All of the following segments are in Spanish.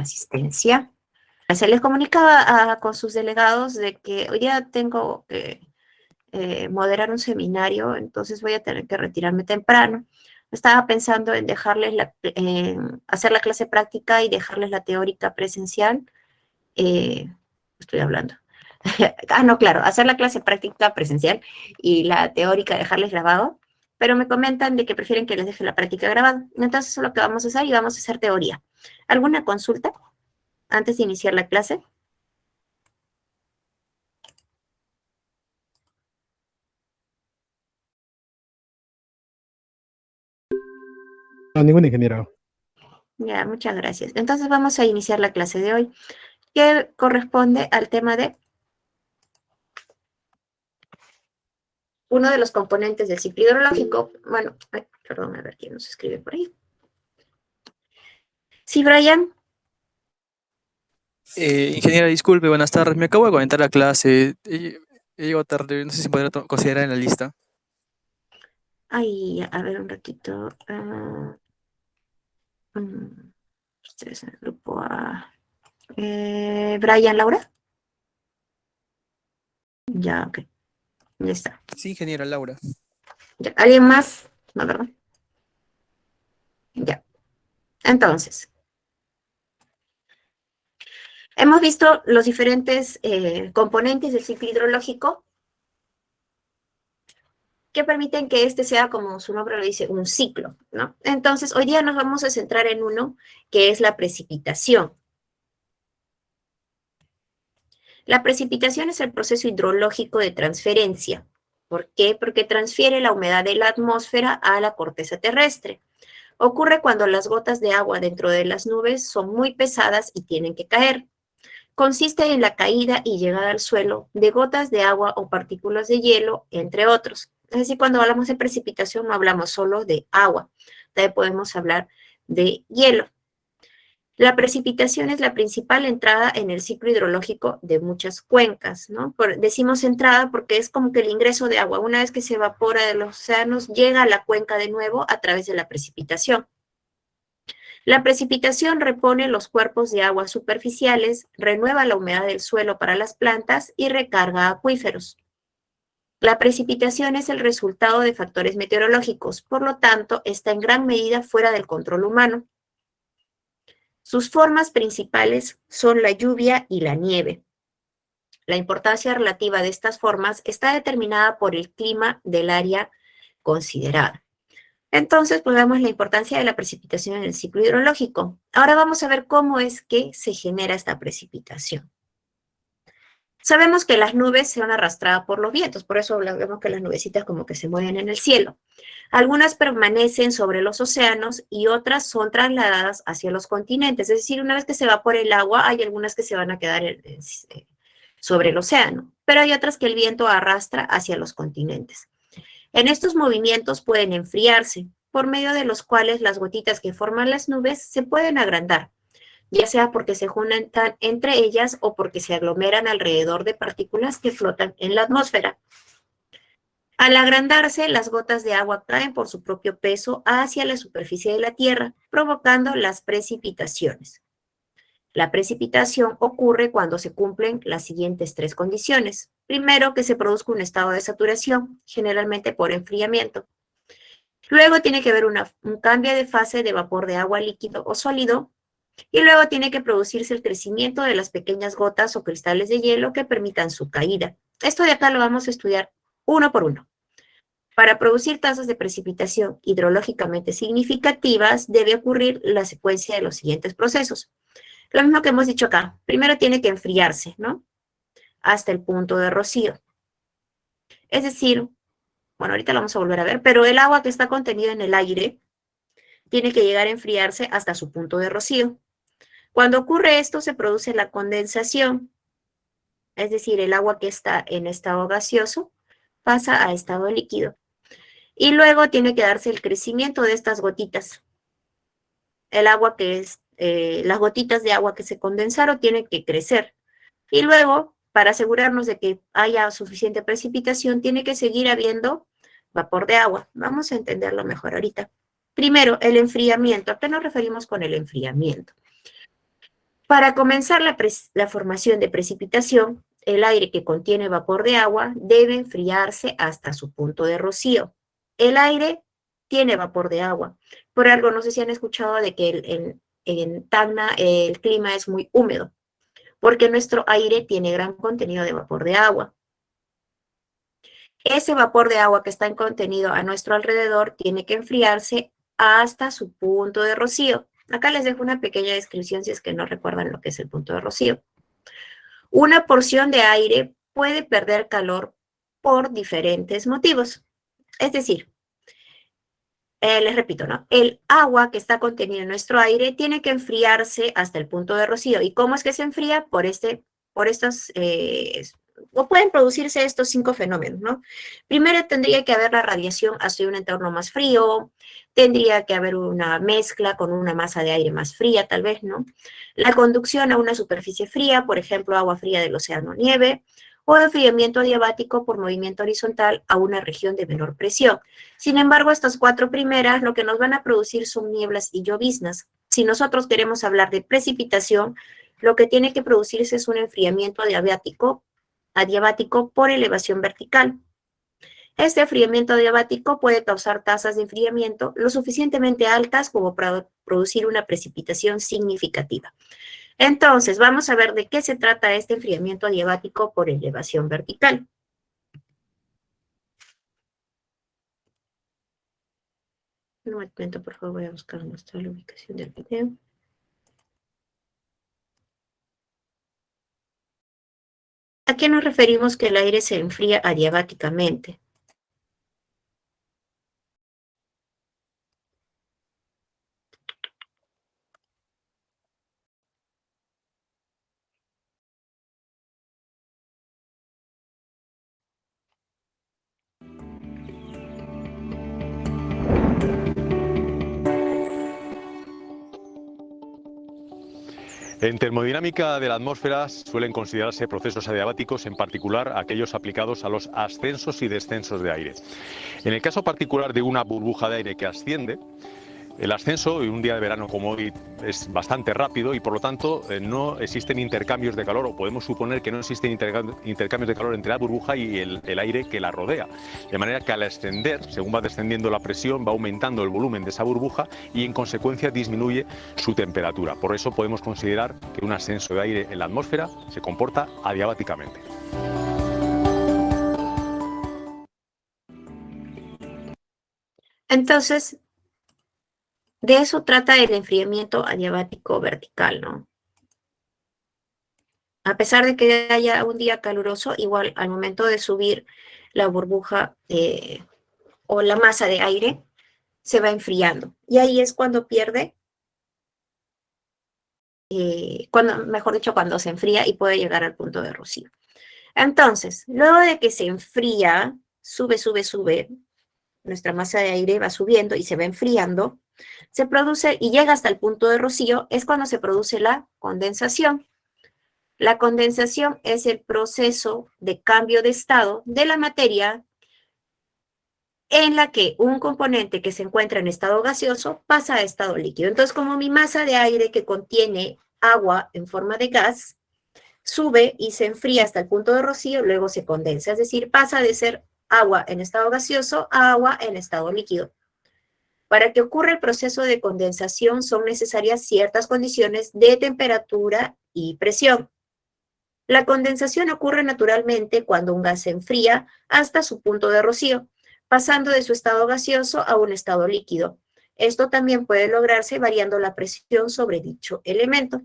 asistencia. Se les comunicaba con sus delegados de que hoy día tengo que moderar un seminario, entonces voy a tener que retirarme temprano. Estaba pensando en hacer la clase práctica y dejarles la teórica presencial. Estoy hablando. No, claro, hacer la clase práctica presencial y la teórica dejarles grabado, pero me comentan de que prefieren que les deje la práctica grabada. Entonces, eso es lo que vamos a hacer y vamos a hacer teoría. ¿Alguna consulta antes de iniciar la clase? No, ningún ingeniero. Ya, muchas gracias. Entonces vamos a iniciar la clase de hoy, que corresponde al tema de uno de los componentes del ciclo hidrológico. Bueno, perdón, a ver quién nos escribe por ahí. Sí, Brian. Ingeniera, disculpe, buenas tardes. Me acabo de conectar a la clase. He llegado tarde, no sé si podría considerar en la lista. Ay, a ver un ratito. Ustedes en el grupo A. Brian, Laura. Ya, ok. Ya está. Sí, ingeniera Laura. Ya. ¿Alguien más? No, ¿verdad? Ya. Entonces, hemos visto los diferentes componentes del ciclo hidrológico que permiten que este sea, como su nombre lo dice, un ciclo, ¿no? Entonces, hoy día nos vamos a centrar en uno que es la precipitación. La precipitación es el proceso hidrológico de transferencia. ¿Por qué? Porque transfiere la humedad de la atmósfera a la corteza terrestre. Ocurre cuando las gotas de agua dentro de las nubes son muy pesadas y tienen que caer. Consiste en la caída y llegada al suelo de gotas de agua o partículas de hielo, entre otros. Es decir, cuando hablamos de precipitación no hablamos solo de agua, también podemos hablar de hielo. La precipitación es la principal entrada en el ciclo hidrológico de muchas cuencas, ¿no? Decimos entrada porque es como que el ingreso de agua, una vez que se evapora de los océanos, llega a la cuenca de nuevo a través de la precipitación. La precipitación repone los cuerpos de agua superficiales, renueva la humedad del suelo para las plantas y recarga acuíferos. La precipitación es el resultado de factores meteorológicos, por lo tanto, está en gran medida fuera del control humano. Sus formas principales son la lluvia y la nieve. La importancia relativa de estas formas está determinada por el clima del área considerada. Entonces, pues vemos la importancia de la precipitación en el ciclo hidrológico. Ahora vamos a ver cómo es que se genera esta precipitación. Sabemos que las nubes son arrastradas por los vientos, por eso vemos que las nubecitas como que se mueven en el cielo. Algunas permanecen sobre los océanos y otras son trasladadas hacia los continentes. Es decir, una vez que se va por el agua, hay algunas que se van a quedar sobre el océano, pero hay otras que el viento arrastra hacia los continentes. En estos movimientos pueden enfriarse, por medio de los cuales las gotitas que forman las nubes se pueden agrandar, ya sea porque se juntan entre ellas o porque se aglomeran alrededor de partículas que flotan en la atmósfera. Al agrandarse, las gotas de agua caen por su propio peso hacia la superficie de la Tierra, provocando las precipitaciones. La precipitación ocurre cuando se cumplen las siguientes tres condiciones. Primero, que se produzca un estado de saturación, generalmente por enfriamiento. Luego tiene que haber un cambio de fase de vapor de agua líquido o sólido. Y luego tiene que producirse el crecimiento de las pequeñas gotas o cristales de hielo que permitan su caída. Esto de acá lo vamos a estudiar uno por uno. Para producir tasas de precipitación hidrológicamente significativas, debe ocurrir la secuencia de los siguientes procesos. Lo mismo que hemos dicho acá. Primero tiene que enfriarse, ¿no? Hasta el punto de rocío. Es decir, bueno, ahorita lo vamos a volver a ver, pero el agua que está contenida en el aire tiene que llegar a enfriarse hasta su punto de rocío. Cuando ocurre esto, se produce la condensación, es decir, el agua que está en estado gaseoso pasa a estado líquido. Y luego tiene que darse el crecimiento de estas gotitas. El agua que es, las gotitas de agua que se condensaron tienen que crecer. Y luego, para asegurarnos de que haya suficiente precipitación, tiene que seguir habiendo vapor de agua. Vamos a entenderlo mejor ahorita. Primero, el enfriamiento. ¿A qué nos referimos con el enfriamiento? Para comenzar la formación de precipitación, el aire que contiene vapor de agua debe enfriarse hasta su punto de rocío. El aire tiene vapor de agua. Por algo, no sé si han escuchado de que en Tacna el clima es muy húmedo, porque nuestro aire tiene gran contenido de vapor de agua. Ese vapor de agua que está en contenido a nuestro alrededor tiene que enfriarse hasta su punto de rocío. Acá les dejo una pequeña descripción si es que no recuerdan lo que es el punto de rocío. Una porción de aire puede perder calor por diferentes motivos. Es decir, les repito, ¿no? El agua que está contenida en nuestro aire tiene que enfriarse hasta el punto de rocío. ¿Y cómo es que se enfría? O pueden producirse estos 5 fenómenos, ¿no? Primero tendría que haber la radiación hacia un entorno más frío, tendría que haber una mezcla con una masa de aire más fría, tal vez, ¿no? La conducción a una superficie fría, por ejemplo, agua fría del océano o nieve, o enfriamiento adiabático por movimiento horizontal a una región de menor presión. Sin embargo, estas 4 primeras lo que nos van a producir son nieblas y lloviznas. Si nosotros queremos hablar de precipitación, lo que tiene que producirse es un enfriamiento adiabático por elevación vertical. Este enfriamiento adiabático puede causar tasas de enfriamiento lo suficientemente altas como para producir una precipitación significativa. Entonces, vamos a ver de qué se trata este enfriamiento adiabático por elevación vertical. Un momento, por favor, voy a buscar mostrar la ubicación del video. ¿A qué nos referimos que el aire se enfría adiabáticamente? En termodinámica de la atmósfera suelen considerarse procesos adiabáticos, en particular aquellos aplicados a los ascensos y descensos de aire. En el caso particular de una burbuja de aire que asciende, el ascenso en un día de verano como hoy es bastante rápido y por lo tanto no existen intercambios de calor, o podemos suponer que no existen intercambios de calor entre la burbuja y el aire que la rodea. De manera que al ascender, según va descendiendo la presión, va aumentando el volumen de esa burbuja y en consecuencia disminuye su temperatura. Por eso podemos considerar que un ascenso de aire en la atmósfera se comporta adiabáticamente. Entonces, de eso trata el enfriamiento adiabático vertical, ¿no? A pesar de que haya un día caluroso, igual al momento de subir la burbuja o la masa de aire, se va enfriando. Y ahí es cuando pierde, mejor dicho, cuando se enfría y puede llegar al punto de rocío. Entonces, luego de que se enfría, sube, nuestra masa de aire va subiendo y se va enfriando, se produce y llega hasta el punto de rocío, es cuando se produce la condensación. La condensación es el proceso de cambio de estado de la materia en la que un componente que se encuentra en estado gaseoso pasa a estado líquido. Entonces, como mi masa de aire que contiene agua en forma de gas, sube y se enfría hasta el punto de rocío, luego se condensa, es decir, pasa de ser agua en estado gaseoso a agua en estado líquido. Para que ocurra el proceso de condensación son necesarias ciertas condiciones de temperatura y presión. La condensación ocurre naturalmente cuando un gas se enfría hasta su punto de rocío, pasando de su estado gaseoso a un estado líquido. Esto también puede lograrse variando la presión sobre dicho elemento.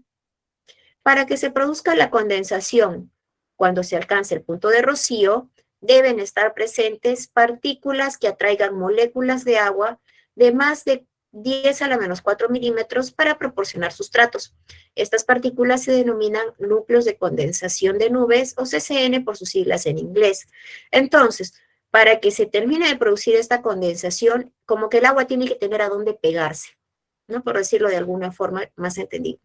Para que se produzca la condensación, cuando se alcance el punto de rocío, deben estar presentes partículas que atraigan moléculas de agua de más de 10 a la menos 4 milímetros para proporcionar sustratos. Estas partículas se denominan núcleos de condensación de nubes o CCN por sus siglas en inglés. Entonces, para que se termine de producir esta condensación, como que el agua tiene que tener a dónde pegarse, ¿no? Por decirlo de alguna forma más entendible.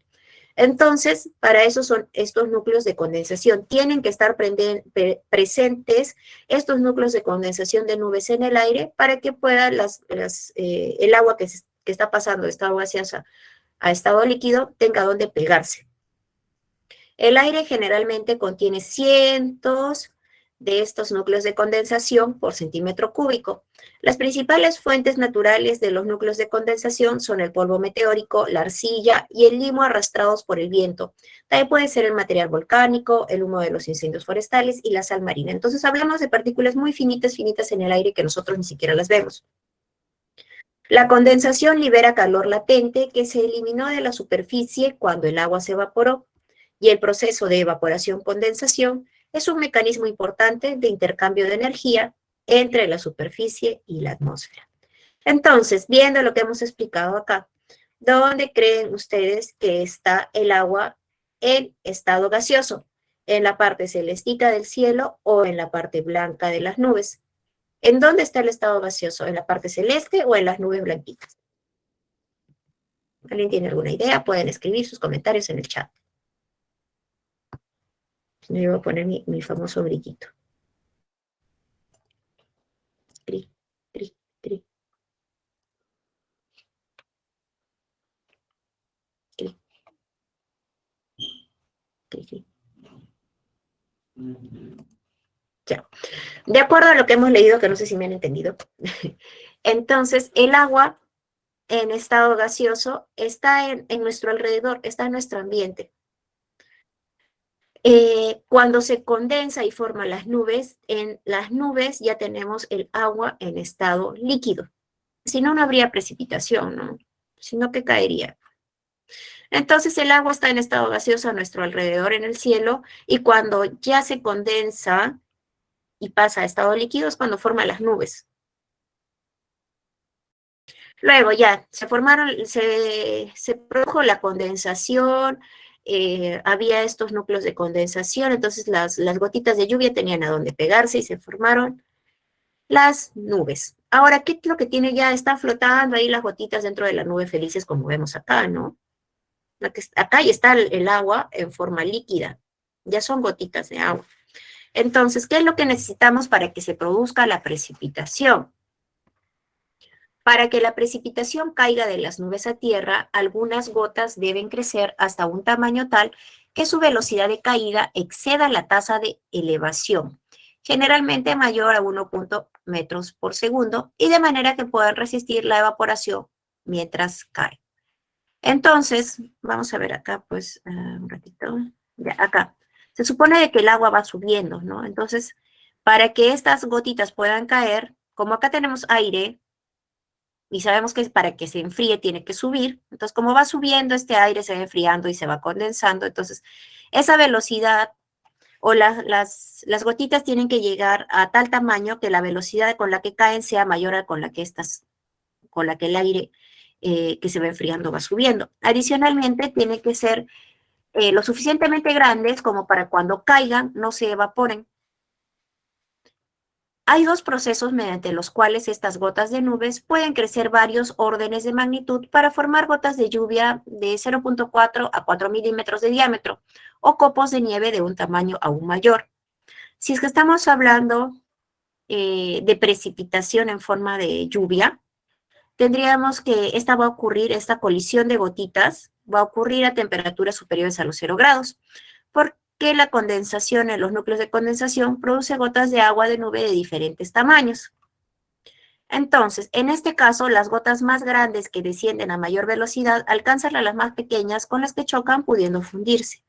Entonces, para eso son estos núcleos de condensación. Tienen que estar presentes estos núcleos de condensación de nubes en el aire para que pueda el agua que está pasando de estado gaseoso a estado líquido tenga donde pegarse. El aire generalmente contiene cientos de estos núcleos de condensación por centímetro cúbico. Las principales fuentes naturales de los núcleos de condensación son el polvo meteórico, la arcilla y el limo arrastrados por el viento. También puede ser el material volcánico, el humo de los incendios forestales y la sal marina. Entonces hablamos de partículas muy finitas, finitas en el aire que nosotros ni siquiera las vemos. La condensación libera calor latente que se eliminó de la superficie cuando el agua se evaporó. Y el proceso de evaporación-condensación es un mecanismo importante de intercambio de energía entre la superficie y la atmósfera. Entonces, viendo lo que hemos explicado acá, ¿dónde creen ustedes que está el agua en estado gaseoso? ¿En la parte celestita del cielo o en la parte blanca de las nubes? ¿En dónde está el estado gaseoso? ¿En la parte celeste o en las nubes blanquitas? ¿Alguien tiene alguna idea? Pueden escribir sus comentarios en el chat. Yo voy a poner mi famoso brillito. Tri, tri, tri. Tri. Tri, tri. Ya. De acuerdo a lo que hemos leído, que no sé si me han entendido, entonces el agua en estado gaseoso está en nuestro alrededor, está en nuestro ambiente. Cuando se condensa y forma las nubes, en las nubes ya tenemos el agua en estado líquido. Si no, no habría precipitación, ¿no? Sino que caería. Entonces el agua está en estado gaseoso a nuestro alrededor en el cielo y cuando ya se condensa y pasa a estado líquido es cuando forma las nubes. Luego ya se produjo la condensación, había estos núcleos de condensación, entonces las gotitas de lluvia tenían a dónde pegarse y se formaron las nubes. Ahora, ¿qué es lo que tiene ya? Están flotando ahí las gotitas dentro de la nube felices como vemos acá, ¿no? Acá ya está el agua en forma líquida, ya son gotitas de agua. Entonces, ¿qué es lo que necesitamos para que se produzca la precipitación? Para que la precipitación caiga de las nubes a tierra, algunas gotas deben crecer hasta un tamaño tal que su velocidad de caída exceda la tasa de elevación, generalmente mayor a 1.0 metros por segundo, y de manera que puedan resistir la evaporación mientras cae. Entonces, vamos a ver acá, pues, un ratito, ya, acá. Se supone de que el agua va subiendo, ¿no? Entonces, para que estas gotitas puedan caer, como acá tenemos aire, y sabemos que para que se enfríe tiene que subir, entonces como va subiendo este aire se va enfriando y se va condensando, entonces esa velocidad o las gotitas tienen que llegar a tal tamaño que la velocidad con la que caen sea mayor a con la que el aire que se va enfriando va subiendo. Adicionalmente tiene que ser lo suficientemente grandes como para cuando caigan no se evaporen. Hay dos procesos mediante los cuales estas gotas de nubes pueden crecer varios órdenes de magnitud para formar gotas de lluvia de 0.4 a 4 milímetros de diámetro o copos de nieve de un tamaño aún mayor. Si es que estamos hablando de precipitación en forma de lluvia, tendríamos que esta colisión de gotitas va a ocurrir a temperaturas superiores a los 0 grados. Porque la condensación en los núcleos de condensación produce gotas de agua de nube de diferentes tamaños. Entonces, en este caso, las gotas más grandes que descienden a mayor velocidad alcanzan a las más pequeñas con las que chocan pudiendo fundirse.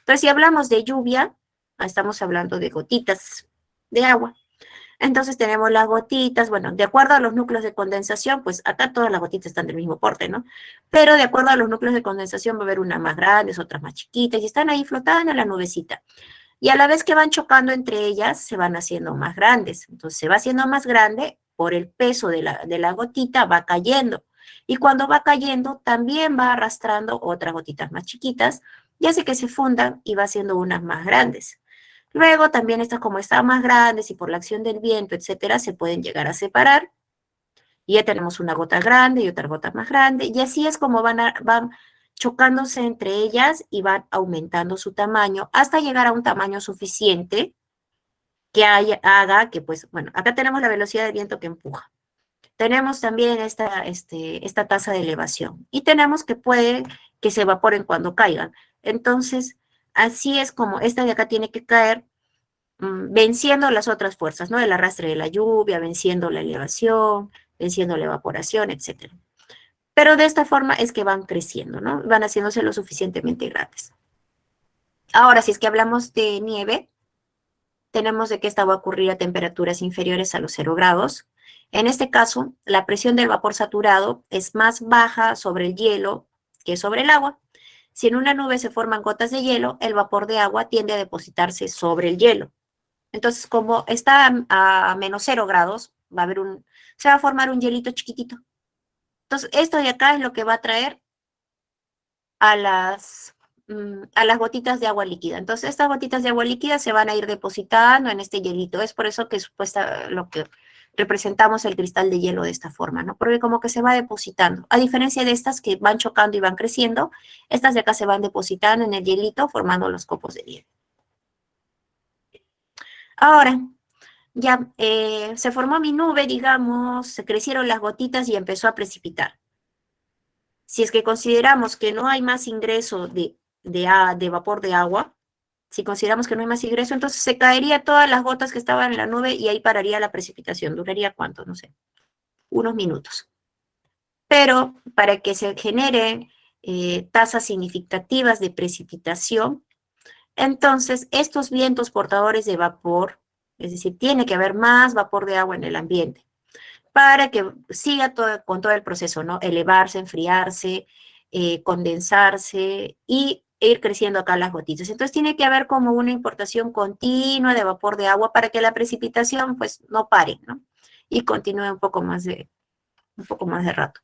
Entonces, si hablamos de lluvia, estamos hablando de gotitas de agua. Entonces tenemos las gotitas, bueno, de acuerdo a los núcleos de condensación, pues acá todas las gotitas están del mismo porte, ¿no? Pero de acuerdo a los núcleos de condensación va a haber unas más grandes, otras más chiquitas, y están ahí flotando en la nubecita. Y a la vez que van chocando entre ellas, se van haciendo más grandes. Entonces se va haciendo más grande, por el peso de la gotita va cayendo. Y cuando va cayendo, también va arrastrando otras gotitas más chiquitas, y hace que se fundan y va haciendo unas más grandes. Luego también estas, como están más grandes y por la acción del viento, etcétera, se pueden llegar a separar. Y ya tenemos una gota grande y otra gota más grande. Y así es como van chocándose entre ellas y van aumentando su tamaño hasta llegar a un tamaño suficiente que haga que, pues, bueno, acá tenemos la velocidad del viento que empuja. Tenemos también esta tasa de elevación. Y tenemos que puede que se evaporen cuando caigan. Entonces, así es como esta de acá tiene que caer venciendo las otras fuerzas, ¿no? El arrastre de la lluvia, venciendo la elevación, venciendo la evaporación, etc. Pero de esta forma es que van creciendo, ¿no? Van haciéndose lo suficientemente grandes. Ahora, si es que hablamos de nieve, tenemos de que esta va a ocurrir a temperaturas inferiores a los 0 grados. En este caso, la presión del vapor saturado es más baja sobre el hielo que sobre el agua. Si en una nube se forman gotas de hielo, el vapor de agua tiende a depositarse sobre el hielo. Entonces, como está a menos 0 grados, se va a formar un hielito chiquitito. Entonces, esto de acá es lo que va a traer a las gotitas de agua líquida. Entonces, estas gotitas de agua líquida se van a ir depositando en este hielito. Es por eso que lo que representamos el cristal de hielo de esta forma, ¿no? Porque como que se va depositando. A diferencia de estas que van chocando y van creciendo, estas de acá se van depositando en el hielito formando los copos de hielo. Ahora, ya se formó mi nube, digamos, se crecieron las gotitas y empezó a precipitar. Si es que consideramos que no hay más ingreso de vapor de agua, si consideramos que no hay más ingreso, entonces se caería todas las gotas que estaban en la nube y ahí pararía la precipitación. ¿Duraría cuánto? No sé, unos minutos. Pero para que se generen tasas significativas de precipitación, entonces estos vientos portadores de vapor, es decir, tiene que haber más vapor de agua en el ambiente para que siga con todo el proceso, ¿no? Elevarse, enfriarse, condensarse y ir creciendo acá las gotitas. Entonces tiene que haber como una importación continua de vapor de agua para que la precipitación pues no pare, ¿no? Y continúe un poco más de rato.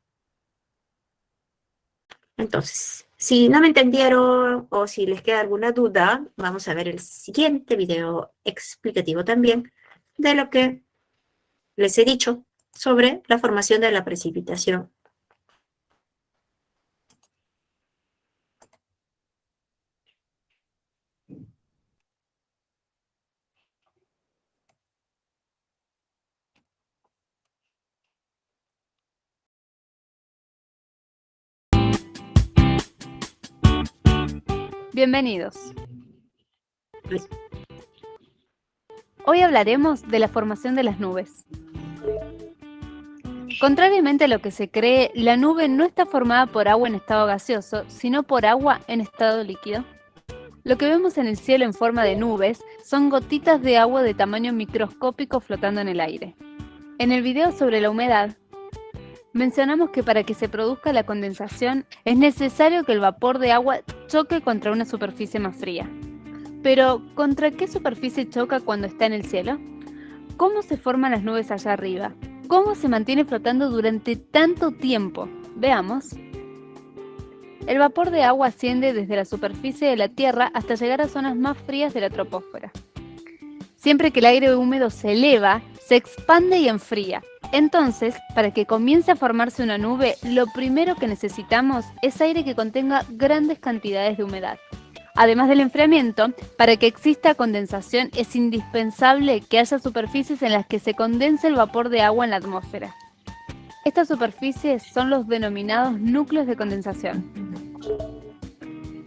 Entonces, si no me entendieron o si les queda alguna duda, vamos a ver el siguiente video explicativo también de lo que les he dicho sobre la formación de la precipitación. Bienvenidos. Pues, Hoy hablaremos de la formación de las nubes. Contrariamente a lo que se cree, la nube no está formada por agua en estado gaseoso, sino por agua en estado líquido. Lo que vemos en el cielo en forma de nubes son gotitas de agua de tamaño microscópico flotando en el aire. En el video sobre la humedad, mencionamos que para que se produzca la condensación es necesario que el vapor de agua choque contra una superficie más fría. Pero, ¿contra qué superficie choca cuando está en el cielo? ¿Cómo se forman las nubes allá arriba? ¿Cómo se mantiene flotando durante tanto tiempo? Veamos. El vapor de agua asciende desde la superficie de la Tierra hasta llegar a zonas más frías de la troposfera. Siempre que el aire húmedo se eleva, se expande y enfría. Entonces, para que comience a formarse una nube, lo primero que necesitamos es aire que contenga grandes cantidades de humedad. Además del enfriamiento, para que exista condensación es indispensable que haya superficies en las que se condense el vapor de agua en la atmósfera. Estas superficies son los denominados núcleos de condensación.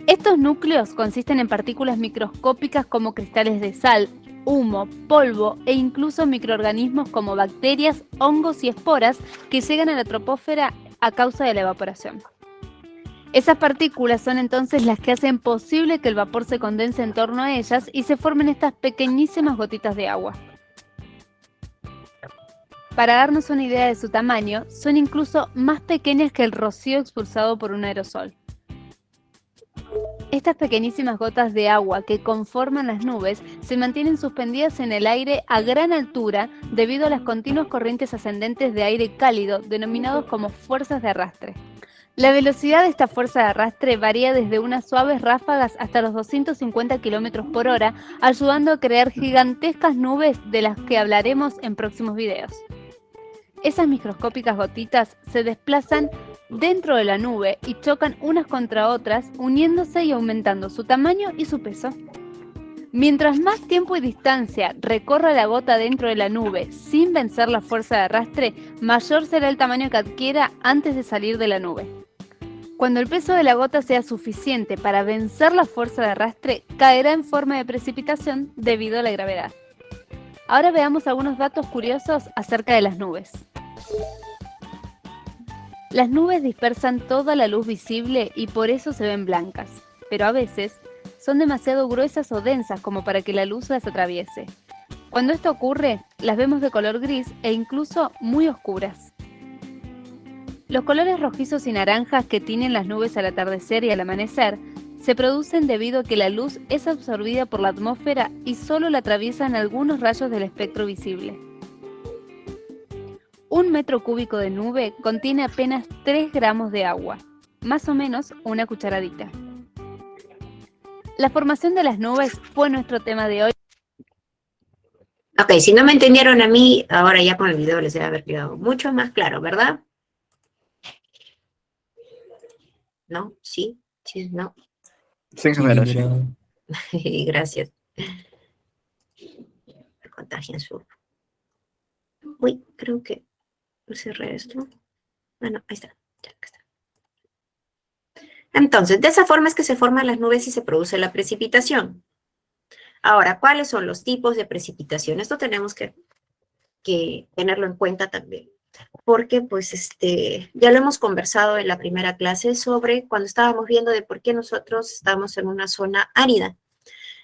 Estos núcleos consisten en partículas microscópicas como cristales de sal, humo, polvo e incluso microorganismos como bacterias, hongos y esporas que llegan a la troposfera a causa de la evaporación. Esas partículas son entonces las que hacen posible que el vapor se condense en torno a ellas y se formen estas pequeñísimas gotitas de agua. Para darnos una idea de su tamaño, son incluso más pequeñas que el rocío expulsado por un aerosol. Estas pequeñísimas gotas de agua que conforman las nubes se mantienen suspendidas en el aire a gran altura debido a las continuas corrientes ascendentes de aire cálido denominados como fuerzas de arrastre. La velocidad de esta fuerza de arrastre varía desde unas suaves ráfagas hasta los 250 km por hora, ayudando a crear gigantescas nubes de las que hablaremos en próximos videos. Esas microscópicas gotitas se desplazan dentro de la nube y chocan unas contra otras, uniéndose y aumentando su tamaño y su peso. Mientras más tiempo y distancia recorra la gota dentro de la nube sin vencer la fuerza de arrastre, mayor será el tamaño que adquiera antes de salir de la nube. Cuando el peso de la gota sea suficiente para vencer la fuerza de arrastre, caerá en forma de precipitación debido a la gravedad. Ahora veamos algunos datos curiosos acerca de las nubes. Las nubes dispersan toda la luz visible y por eso se ven blancas, pero a veces son demasiado gruesas o densas como para que la luz las atraviese. Cuando esto ocurre, las vemos de color gris e incluso muy oscuras. Los colores rojizos y naranjas que tienen las nubes al atardecer y al amanecer se producen debido a que la luz es absorbida por la atmósfera y solo la atraviesan algunos rayos del espectro visible. 1 metro cúbico de nube contiene apenas 3 gramos de agua, más o menos una cucharadita. La formación de las nubes fue nuestro tema de hoy. Ok, si no me entendieron a mí, ahora ya con el video les debe haber quedado mucho más claro, ¿verdad? ¿No? ¿Sí? ¿Sí? ¿No? Sí, Sí, Gracias. Me contagian su... Uy, creo que cerré esto. Bueno, ahí está. Ya, acá está. Entonces, de esa forma es que se forman las nubes y se produce la precipitación. Ahora, ¿cuáles son los tipos de precipitación? Esto tenemos que tenerlo en cuenta también. Porque, pues, ya lo hemos conversado en la primera clase sobre cuando estábamos viendo de por qué nosotros estamos en una zona árida.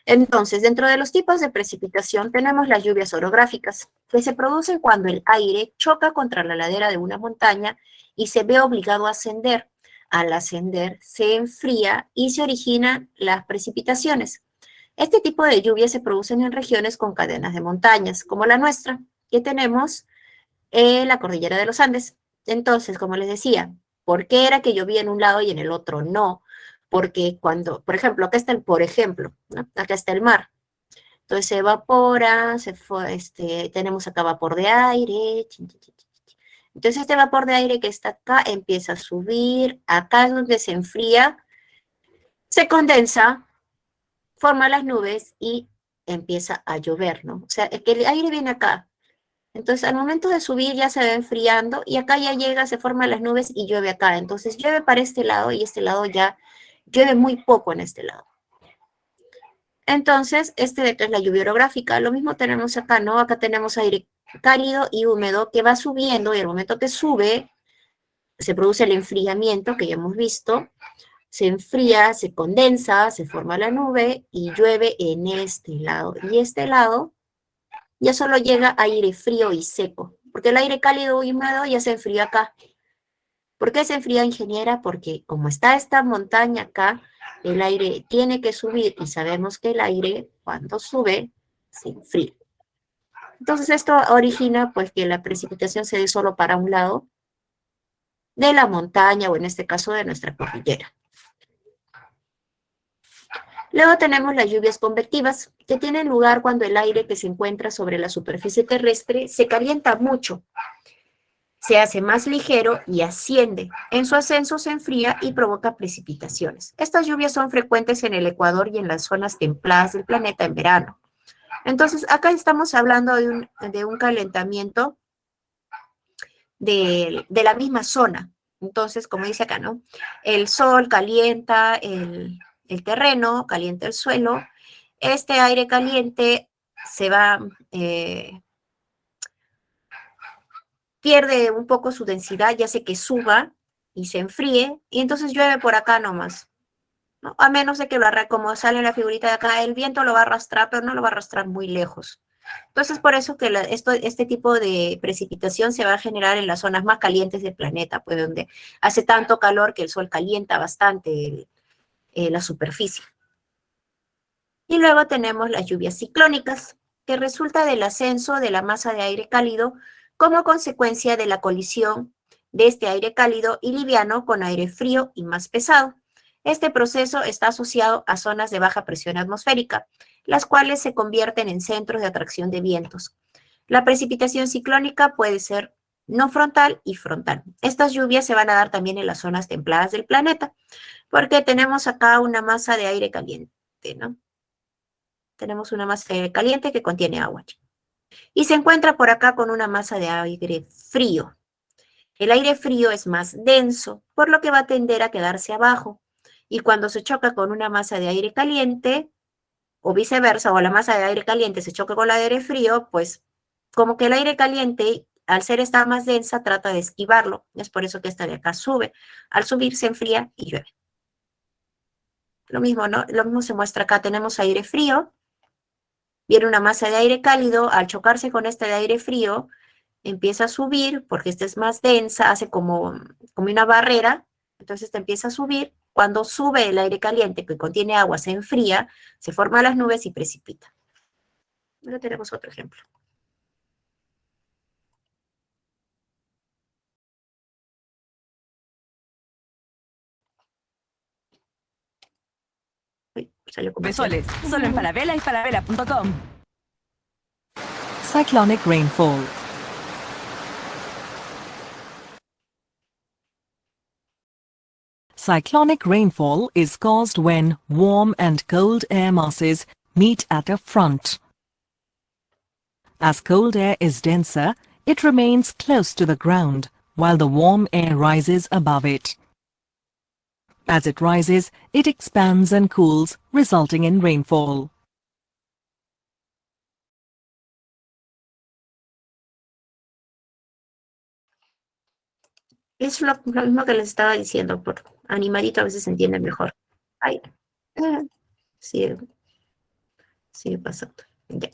Entonces, dentro de los tipos de precipitación tenemos las lluvias orográficas, que se producen cuando el aire choca contra la ladera de una montaña y se ve obligado a ascender. Al ascender, se enfría y se originan las precipitaciones. Este tipo de lluvias se producen en regiones con cadenas de montañas, como la nuestra, que tenemos la cordillera de los Andes. Entonces, como les decía, ¿por qué era que llovía en un lado y en el otro no? Porque cuando, por ejemplo, acá está ¿no? Acá está el mar. Entonces se evapora, tenemos acá vapor de aire. Entonces este vapor de aire que está acá empieza a subir, acá es donde se enfría, se condensa, forma las nubes y empieza a llover, ¿no? O sea, que el aire viene acá. Entonces, al momento de subir ya se va enfriando y acá ya llega, se forman las nubes y llueve acá. Entonces, llueve para este lado y este lado ya llueve muy poco en este lado. Entonces, de que es la lluvia orográfica, lo mismo tenemos acá, ¿no? Acá tenemos aire cálido y húmedo que va subiendo y al momento que sube, se produce el enfriamiento que ya hemos visto. Se enfría, se condensa, se forma la nube y llueve en este lado. Y este lado ya solo llega aire frío y seco, porque el aire cálido y húmedo ya se enfrió acá. ¿Por qué se enfría, ingeniera? Porque como está esta montaña acá, el aire tiene que subir y sabemos que el aire cuando sube se enfría. Entonces esto origina pues que la precipitación se dé solo para un lado de la montaña o en este caso de nuestra cordillera. Luego tenemos las lluvias convectivas, que tienen lugar cuando el aire que se encuentra sobre la superficie terrestre se calienta mucho, se hace más ligero y asciende. En su ascenso se enfría y provoca precipitaciones. Estas lluvias son frecuentes en el Ecuador y en las zonas templadas del planeta en verano. Entonces, acá estamos hablando de un calentamiento de la misma zona. Entonces, como dice acá, ¿no? El sol calienta el terreno, calienta el suelo. Este aire caliente se va, pierde un poco su densidad, ya hace que suba y se enfríe, y entonces llueve por acá nomás, ¿no? A menos de que como sale en la figurita de acá, el viento lo va a arrastrar, pero no lo va a arrastrar muy lejos. Entonces, por eso que este tipo de precipitación se va a generar en las zonas más calientes del planeta, pues donde hace tanto calor que el sol calienta bastante la superficie. Y luego tenemos las lluvias ciclónicas, que resulta del ascenso de la masa de aire cálido como consecuencia de la colisión de este aire cálido y liviano con aire frío y más pesado. Este proceso está asociado a zonas de baja presión atmosférica, las cuales se convierten en centros de atracción de vientos. La precipitación ciclónica puede ser no frontal y frontal. Estas lluvias se van a dar también en las zonas templadas del planeta, porque tenemos acá una masa de aire caliente, ¿no? Tenemos una masa de aire caliente que contiene agua. Y se encuentra por acá con una masa de aire frío. El aire frío es más denso, por lo que va a tender a quedarse abajo. Y cuando se choca con una masa de aire caliente, o viceversa, o la masa de aire caliente se choca con la de aire frío, pues como que el aire caliente, al ser esta más densa, trata de esquivarlo. Es por eso que esta de acá sube. Al subir se enfría y llueve. Lo mismo, ¿no? Lo mismo se muestra acá. Tenemos aire frío. Viene una masa de aire cálido. Al chocarse con esta de aire frío, empieza a subir, porque esta es más densa, hace como una barrera. Entonces esta empieza a subir. Cuando sube el aire caliente que contiene agua, se enfría, se forman las nubes y precipita. Ahora tenemos otro ejemplo. Uy, salió comercial. Besoles, solo en Falabella y falabella.com. Cyclonic rainfall. Cyclonic rainfall is caused when warm and cold air masses meet at a front. As cold air is denser, it remains close to the ground, while the warm air rises above it. As it rises, it expands and cools, resulting in rainfall. Es lo mismo que les estaba diciendo, por animadito a veces se entiende mejor. Ay, sigue pasando. Ya.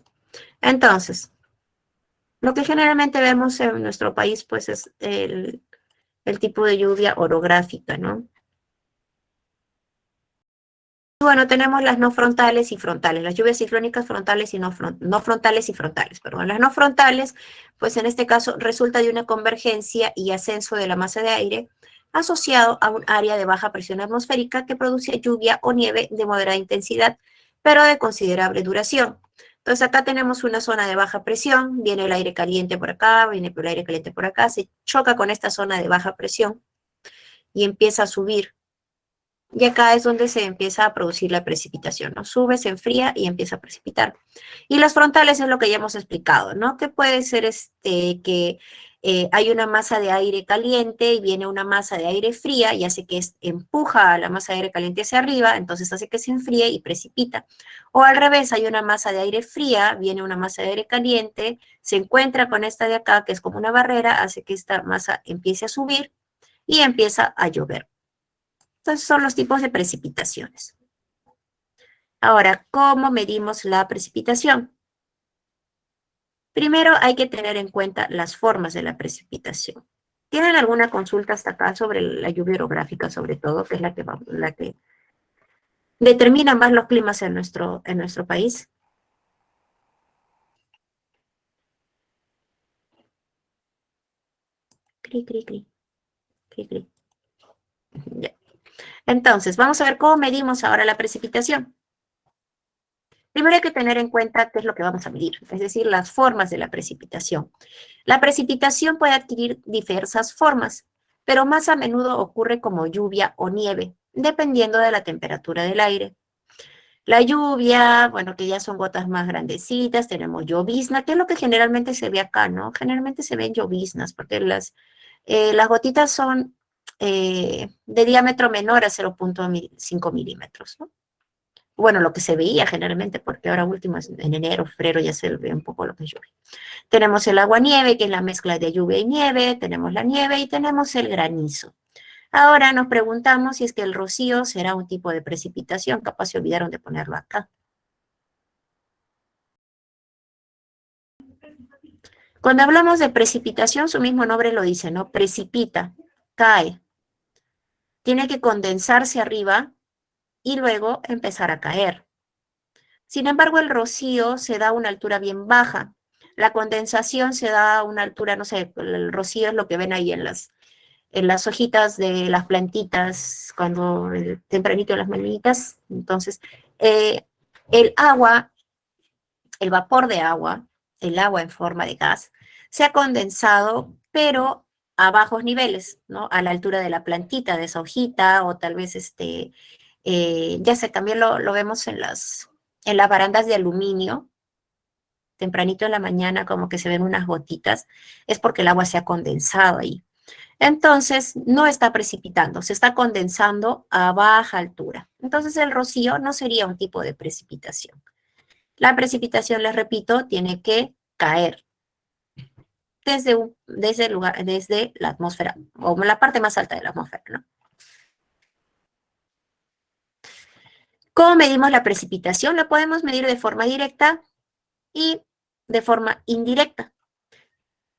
Entonces, lo que generalmente vemos en nuestro país, pues, es el tipo de lluvia orográfica, ¿no? Bueno, tenemos las no frontales y frontales, las lluvias ciclónicas frontales y no frontales y frontales, perdón. Las no frontales, pues en este caso resulta de una convergencia y ascenso de la masa de aire asociado a un área de baja presión atmosférica que produce lluvia o nieve de moderada intensidad, pero de considerable duración. Entonces acá tenemos una zona de baja presión, viene el aire caliente por acá, viene el aire caliente por acá, se choca con esta zona de baja presión y empieza a subir. Y acá es donde se empieza a producir la precipitación, ¿no? Sube, se enfría y empieza a precipitar. Y las frontales es lo que ya hemos explicado, ¿no? Que puede ser que hay una masa de aire caliente y viene una masa de aire fría y hace que empuja a la masa de aire caliente hacia arriba, entonces hace que se enfríe y precipita. O al revés, hay una masa de aire fría, viene una masa de aire caliente, se encuentra con esta de acá, que es como una barrera, hace que esta masa empiece a subir y empieza a llover. Entonces son los tipos de precipitaciones. Ahora, ¿cómo medimos la precipitación? Primero hay que tener en cuenta las formas de la precipitación. ¿Tienen alguna consulta hasta acá sobre la lluvia orográfica, sobre todo, que es la que determina más los climas en nuestro país? Cri, cri, cri. Cri, cri. Ya. Entonces, vamos a ver cómo medimos ahora la precipitación. Primero hay que tener en cuenta qué es lo que vamos a medir, es decir, las formas de la precipitación. La precipitación puede adquirir diversas formas, pero más a menudo ocurre como lluvia o nieve, dependiendo de la temperatura del aire. La lluvia, bueno, que ya son gotas más grandecitas, tenemos llovizna, que es lo que generalmente se ve acá, ¿no? Generalmente se ven lloviznas, porque las gotitas son de diámetro menor a 0.5 milímetros, ¿no? Bueno, lo que se veía generalmente, porque ahora último, en enero, febrero, ya se ve un poco lo que es lluvia. Tenemos el agua-nieve, que es la mezcla de lluvia y nieve, tenemos la nieve y tenemos el granizo. Ahora nos preguntamos si es que el rocío será un tipo de precipitación, capaz se olvidaron de ponerlo acá. Cuando hablamos de precipitación, su mismo nombre lo dice, ¿no? Precipita, cae. Tiene que condensarse arriba y luego empezar a caer. Sin embargo, el rocío se da a una altura bien baja. La condensación se da a una altura, no sé, el rocío es lo que ven ahí en las hojitas de las plantitas, cuando tempranito las mañanitas. Entonces, el agua, el vapor de agua, el agua en forma de gas, se ha condensado, pero a bajos niveles, ¿no? A la altura de la plantita, de esa hojita, o tal vez ya sé, también lo vemos en las barandas de aluminio, tempranito en la mañana como que se ven unas gotitas, es porque el agua se ha condensado ahí. Entonces, no está precipitando, se está condensando a baja altura. Entonces, el rocío no sería un tipo de precipitación. La precipitación, les repito, tiene que caer desde el lugar, desde la atmósfera, o la parte más alta de la atmósfera, ¿no? ¿Cómo medimos la precipitación? La podemos medir de forma directa y de forma indirecta,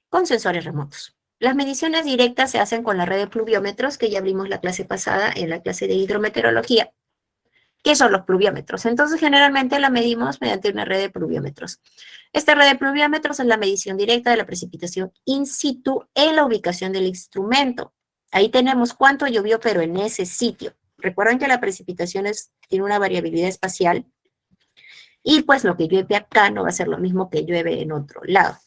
con sensores remotos. Las mediciones directas se hacen con la red de pluviómetros, que ya vimos la clase pasada en la clase de hidrometeorología. ¿Qué son los pluviómetros? Entonces, generalmente la medimos mediante una red de pluviómetros. Esta red de pluviómetros es la medición directa de la precipitación in situ en la ubicación del instrumento. Ahí tenemos cuánto llovió, pero en ese sitio. Recuerden que la precipitación tiene una variabilidad espacial y pues lo que llueve acá no va a ser lo mismo que llueve en otro lado.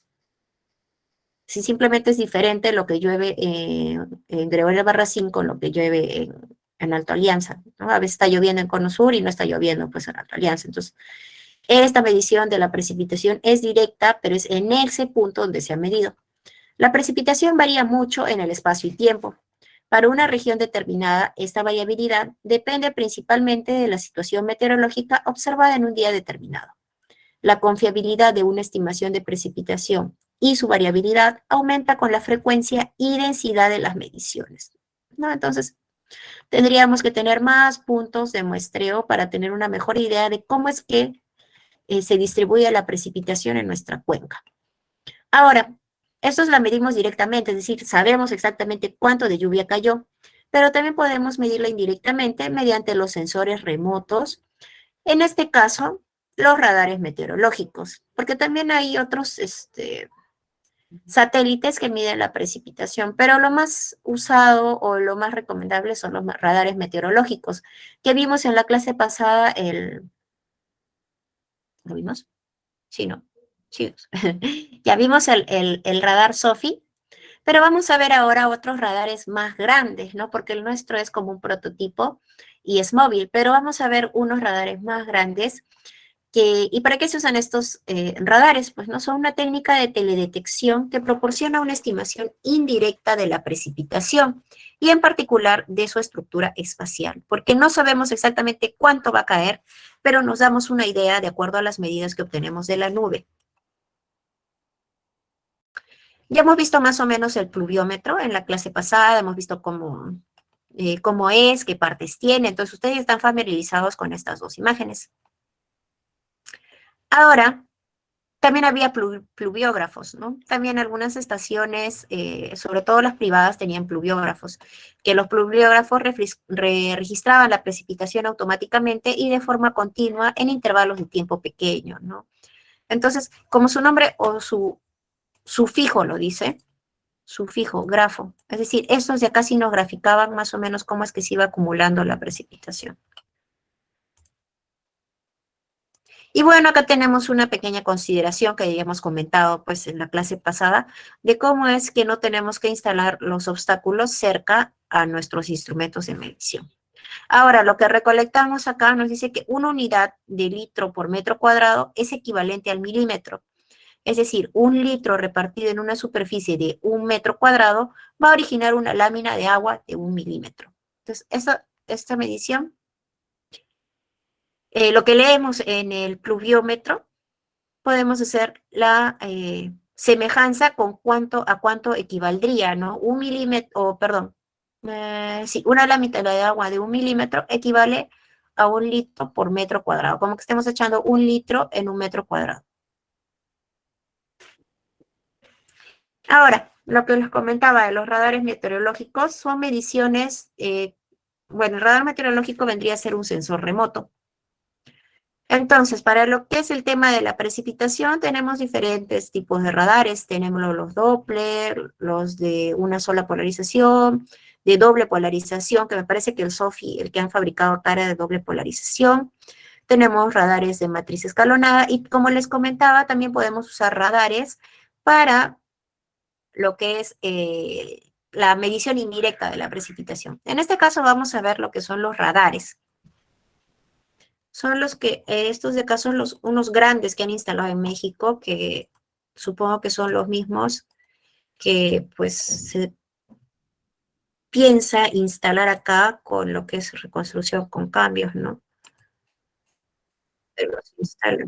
Si simplemente es diferente lo que llueve en Gregorio Albarracín con lo que llueve en Alto Alianza, ¿no? A veces está lloviendo en Cono Sur y no está lloviendo pues en Alto Alianza. Entonces, esta medición de la precipitación es directa, pero es en ese punto donde se ha medido. La precipitación varía mucho en el espacio y tiempo. Para una región determinada, esta variabilidad depende principalmente de la situación meteorológica observada en un día determinado. La confiabilidad de una estimación de precipitación y su variabilidad aumenta con la frecuencia y densidad de las mediciones, ¿no? Entonces, tendríamos que tener más puntos de muestreo para tener una mejor idea de cómo es que se distribuye la precipitación en nuestra cuenca. Ahora, esto la medimos directamente, es decir, sabemos exactamente cuánto de lluvia cayó, pero también podemos medirla indirectamente mediante los sensores remotos, en este caso, los radares meteorológicos, porque también hay otros satélites que miden la precipitación, pero lo más usado o lo más recomendable son los radares meteorológicos, que vimos en la clase pasada ¿lo vimos? Sí, ¿no? Sí. Ya vimos el radar SOFI, pero vamos a ver ahora otros radares más grandes, ¿no? Porque el nuestro es como un prototipo y es móvil, pero vamos a ver unos radares más grandes. ¿Y para qué se usan estos radares? Pues no son una técnica de teledetección que proporciona una estimación indirecta de la precipitación y en particular de su estructura espacial, porque no sabemos exactamente cuánto va a caer, pero nos damos una idea de acuerdo a las medidas que obtenemos de la nube. Ya hemos visto más o menos el pluviómetro en la clase pasada, hemos visto cómo es, qué partes tiene, entonces ustedes están familiarizados con estas dos imágenes. Ahora, también había pluviógrafos, ¿no? También algunas estaciones, sobre todo las privadas, tenían pluviógrafos, que los pluviógrafos registraban la precipitación automáticamente y de forma continua en intervalos de tiempo pequeños, ¿no? Entonces, como su nombre o su fijo lo dice, sufijo, grafo, es decir, estos ya casi nos graficaban más o menos cómo es que se iba acumulando la precipitación. Y bueno, acá tenemos una pequeña consideración que ya hemos comentado pues en la clase pasada, de cómo es que no tenemos que instalar los obstáculos cerca a nuestros instrumentos de medición. Ahora, lo que recolectamos acá nos dice que una unidad de litro por metro cuadrado es equivalente al milímetro. Es decir, un litro repartido en una superficie de 1 metro cuadrado va a originar una lámina de agua de 1 milímetro. Entonces, esta medición, lo que leemos en el pluviómetro, podemos hacer la semejanza con a cuánto equivaldría, ¿no? 1 milímetro, sí, una lámina de agua de 1 milímetro equivale a 1 litro por metro cuadrado, como que estemos echando 1 litro en 1 metro cuadrado. Ahora, lo que les comentaba de los radares meteorológicos son mediciones, bueno, el radar meteorológico vendría a ser un sensor remoto. Entonces, para lo que es el tema de la precipitación, tenemos diferentes tipos de radares. Tenemos los Doppler, los de una sola polarización, de doble polarización, que me parece que el SOFI, el que han fabricado acá era de doble polarización. Tenemos radares de matriz escalonada y como les comentaba, también podemos usar radares para lo que es la medición indirecta de la precipitación. En este caso vamos a ver lo que son los radares. Son los que, estos de acá son unos grandes que han instalado en México, que supongo que son los mismos que pues piensa instalar acá con lo que es reconstrucción con cambios, ¿no? Pero los instala.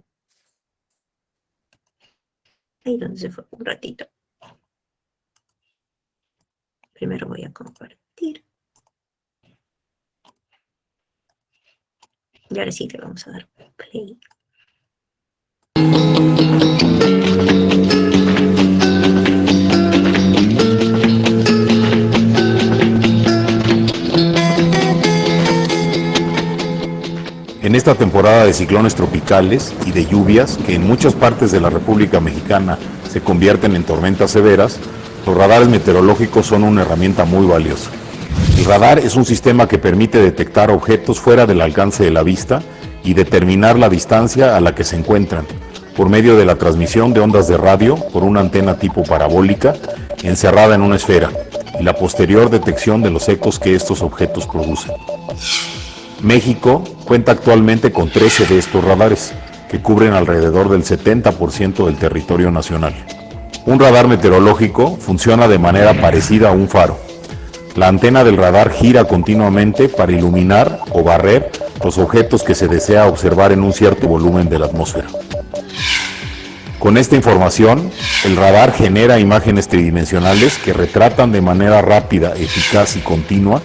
Ahí donde se fue un ratito. Primero voy a compartir. Y ahora sí le vamos a dar play. En esta temporada de ciclones tropicales y de lluvias, que en muchas partes de la República Mexicana se convierten en tormentas severas, los radares meteorológicos son una herramienta muy valiosa. El radar es un sistema que permite detectar objetos fuera del alcance de la vista y determinar la distancia a la que se encuentran, por medio de la transmisión de ondas de radio por una antena tipo parabólica encerrada en una esfera, y la posterior detección de los ecos que estos objetos producen. México cuenta actualmente con 13 de estos radares, que cubren alrededor del 70% del territorio nacional. Un radar meteorológico funciona de manera parecida a un faro. La antena del radar gira continuamente para iluminar o barrer los objetos que se desea observar en un cierto volumen de la atmósfera. Con esta información, el radar genera imágenes tridimensionales que retratan de manera rápida, eficaz y continua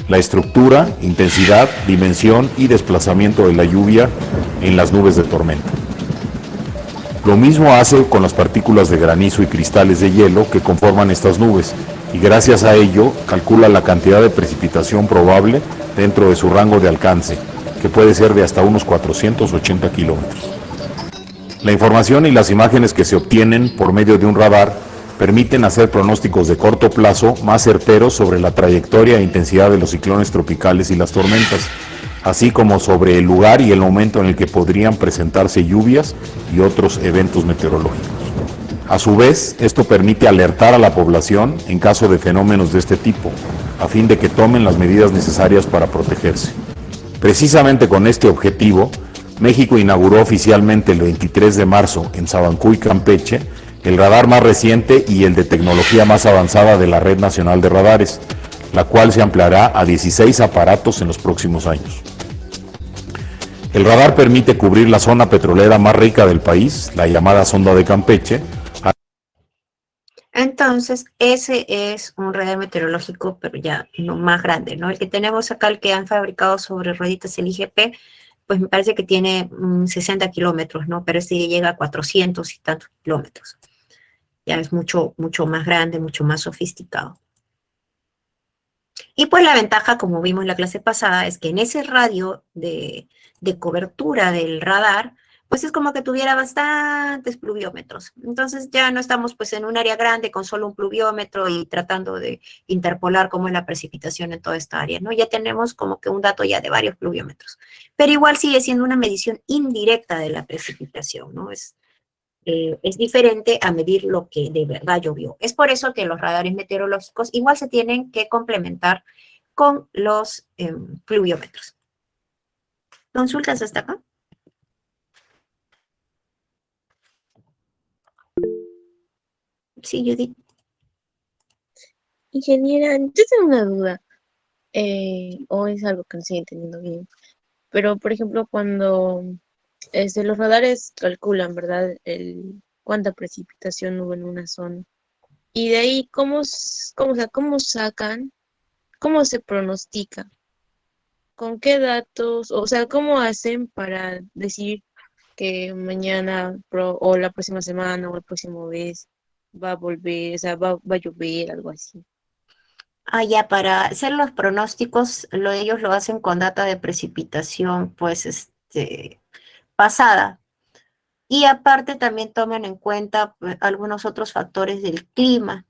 la estructura, intensidad, dimensión y desplazamiento de la lluvia en las nubes de tormenta. Lo mismo hace con las partículas de granizo y cristales de hielo que conforman estas nubes, y gracias a ello calcula la cantidad de precipitación probable dentro de su rango de alcance, que puede ser de hasta unos 480 kilómetros. La información y las imágenes que se obtienen por medio de un radar permiten hacer pronósticos de corto plazo más certeros sobre la trayectoria e intensidad de los ciclones tropicales y las tormentas, así como sobre el lugar y el momento en el que podrían presentarse lluvias y otros eventos meteorológicos. A su vez, esto permite alertar a la población en caso de fenómenos de este tipo, a fin de que tomen las medidas necesarias para protegerse. Precisamente con este objetivo, México inauguró oficialmente el 23 de marzo en Sabancuy, Campeche, el radar más reciente y el de tecnología más avanzada de la Red Nacional de Radares, la cual se ampliará a 16 aparatos en los próximos años. El radar permite cubrir la zona petrolera más rica del país, la llamada Sonda de Campeche. Entonces, ese es un radar meteorológico, pero ya no más grande, ¿no? El que tenemos acá, el que han fabricado sobre rueditas, el IGP, pues me parece que tiene 60 kilómetros, ¿no? Pero este llega a 400 y tantos kilómetros. Ya es mucho, mucho más grande, mucho más sofisticado. Y pues la ventaja, como vimos en la clase pasada, es que en ese radio de cobertura del radar, pues es como que tuviera bastantes pluviómetros. Entonces ya no estamos pues en un área grande con solo un pluviómetro y tratando de interpolar cómo es la precipitación en toda esta área, ¿no? Ya tenemos como que un dato ya de varios pluviómetros. Pero igual sigue siendo una medición indirecta de la precipitación, ¿no? Es diferente a medir lo que de verdad llovió. Es por eso que los radares meteorológicos igual se tienen que complementar con los pluviómetros. ¿Consultas hasta acá? Sí, Judith. Ingeniera, yo tengo una duda, o es algo que no estoy entendiendo bien, pero por ejemplo, cuando los radares calculan, ¿verdad? Cuánta precipitación hubo en una zona. Y de ahí, ¿cómo sacan, cómo se pronostica? ¿Con qué datos? O sea, ¿cómo hacen para decir que mañana o la próxima semana o el próximo mes va a volver, o sea, va a llover, algo así? Ya, para hacer los pronósticos, ellos lo hacen con data de precipitación, pues, pasada. Y aparte también toman en cuenta pues, algunos otros factores del clima.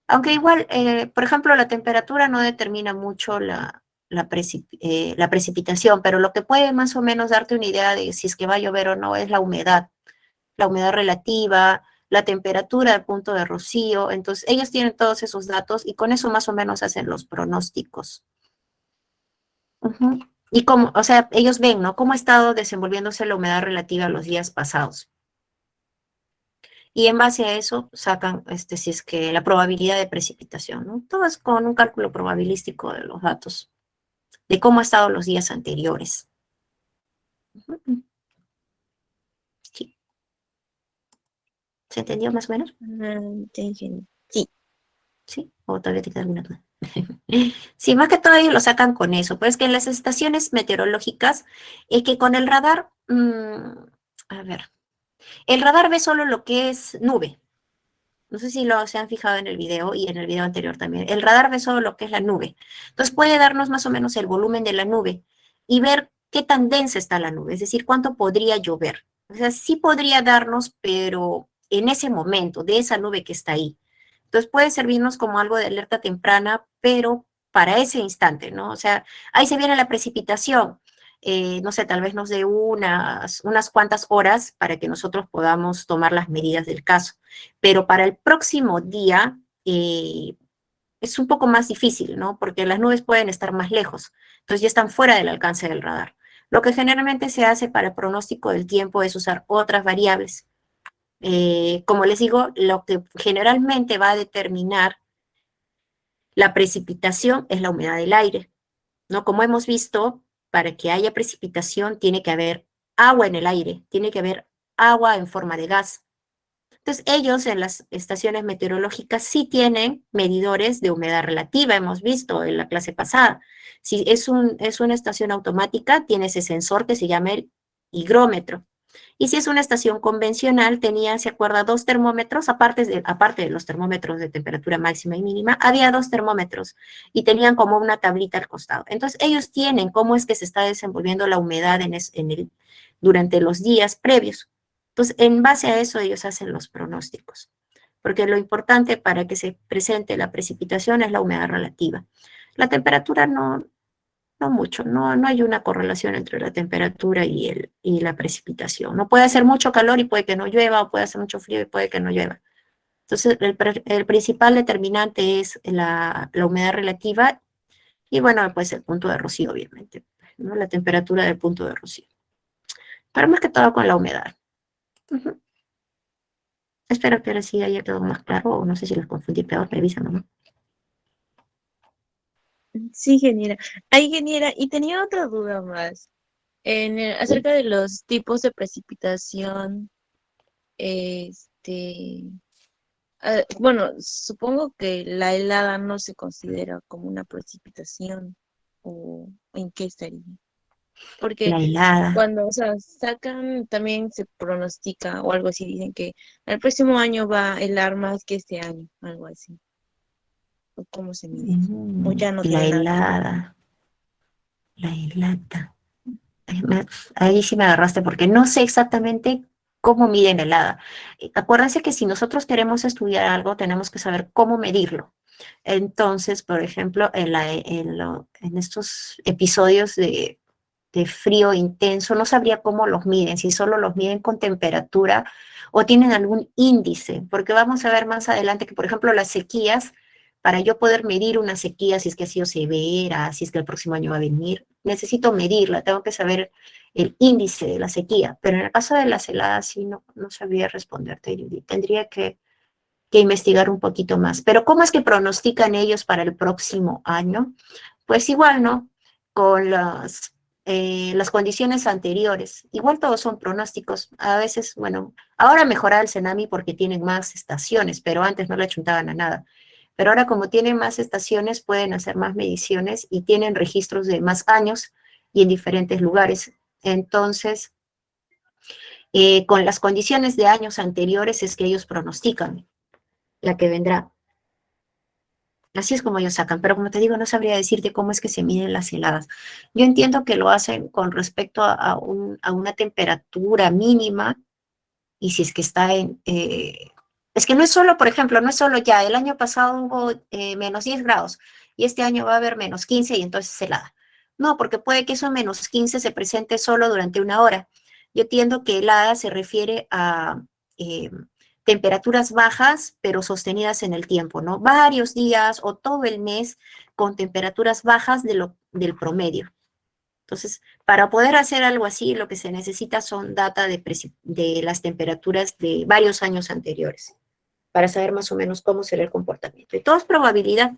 Aunque igual, por ejemplo, la temperatura no determina mucho la precipitación, pero lo que puede más o menos darte una idea de si es que va a llover o no es la humedad relativa, la temperatura, el punto de rocío. Entonces, ellos tienen todos esos datos y con eso más o menos hacen los pronósticos. Ujú. Y como, o sea, ellos ven, ¿no? Cómo ha estado desenvolviéndose la humedad relativa los días pasados. y en base a eso sacan si es que la probabilidad de precipitación, ¿no? Todo es con un cálculo probabilístico de los datos, de cómo han estado los días anteriores. Sí. ¿Se entendió más o menos? Sí. ¿Sí? ¿O todavía te queda alguna duda? Sí, más que todo ellos lo sacan con eso. Pues que en las estaciones meteorológicas, que con el radar, a ver, el radar ve solo lo que es nube. No sé si se han fijado en el video y en el video anterior también. El radar ve solo lo que es la nube. Entonces puede darnos más o menos el volumen de la nube y ver qué tan densa está la nube, es decir, cuánto podría llover. O sea, sí podría darnos, pero en ese momento, de esa nube que está ahí. Entonces puede servirnos como algo de alerta temprana, pero para ese instante, ¿no? O sea, ahí se viene la precipitación. No sé, tal vez nos dé unas cuantas horas para que nosotros podamos tomar las medidas del caso. Pero para el próximo día es un poco más difícil, ¿no? Porque las nubes pueden estar más lejos, entonces ya están fuera del alcance del radar. Lo que generalmente se hace para el pronóstico del tiempo es usar otras variables. Como les digo, lo que generalmente va a determinar la precipitación es la humedad del aire, ¿no? Como hemos visto, para que haya precipitación tiene que haber agua en el aire, tiene que haber agua en forma de gas. Entonces, ellos en las estaciones meteorológicas sí tienen medidores de humedad relativa, hemos visto en la clase pasada. Si es una estación automática, tiene ese sensor que se llama el higrómetro. Y si es una estación convencional, tenía, ¿se acuerda? 2 termómetros, aparte de los termómetros de temperatura máxima y mínima, había 2 termómetros y tenían como una tablita al costado. Entonces, ellos tienen cómo es que se está desenvolviendo la humedad durante los días previos. Entonces, en base a eso, ellos hacen los pronósticos, porque lo importante para que se presente la precipitación es la humedad relativa. La temperatura no mucho, no hay una correlación entre la temperatura y la precipitación. No puede hacer mucho calor y puede que no llueva, o puede hacer mucho frío y puede que no llueva. Entonces, el principal determinante es la humedad relativa y, bueno, pues el punto de rocío, obviamente, ¿no? La temperatura del punto de rocío. Pero más que todo con la humedad. Espero que ahora sí haya quedado más claro, o no sé si los confundí peor, revisan, ¿no? Sí, ingeniera. Ay, ingeniera, y tenía otra duda más. Acerca de los tipos de precipitación, bueno, supongo que la helada no se considera como una precipitación, o ¿en qué estaría? Porque La helada. cuando, o sea, sacan, también se pronostica o algo así, dicen que el próximo año va a helar más que este año, algo así. ¿O cómo se mide eso? O ya no La tiene nada que ver. helada. La helada. Ahí sí me agarraste porque no sé exactamente cómo miden la helada. Acuérdense que si nosotros queremos estudiar algo, tenemos que saber cómo medirlo. Entonces, por ejemplo, en estos episodios de frío intenso, no sabría cómo los miden, si solo los miden con temperatura o tienen algún índice, porque vamos a ver más adelante que, por ejemplo, las sequías, para yo poder medir una sequía, si es que ha sido severa, si es que el próximo año va a venir, necesito medirla, tengo que saber el índice de la sequía, pero en el caso de las heladas sí no sabría responderte, Judy. Tendría que investigar un poquito más. Pero ¿cómo es que pronostican ellos para el próximo año? Pues igual, ¿no? Con las condiciones anteriores. Igual todos son pronósticos. A veces, bueno, ahora mejora el Cenami porque tienen más estaciones, pero antes no le achuntaban a nada. Pero ahora como tienen más estaciones, pueden hacer más mediciones y tienen registros de más años y en diferentes lugares. Entonces, con las condiciones de años anteriores es que ellos pronostican la que vendrá. Así es como ellos sacan, pero como te digo, no sabría decirte cómo es que se miden las heladas. Yo entiendo que lo hacen con respecto a una temperatura mínima, y si es que está es que no es solo, por ejemplo, no es solo ya, el año pasado hubo menos 10 grados, y este año va a haber menos 15 y entonces es helada. No, porque puede que eso menos 15 se presente solo durante una hora. Yo entiendo que helada se refiere a temperaturas bajas, pero sostenidas en el tiempo, ¿no? Varios días o todo el mes con temperaturas bajas del promedio. Entonces, para poder hacer algo así, lo que se necesita son data de las temperaturas de varios años anteriores, para saber más o menos cómo será el comportamiento. Y todo es probabilidad.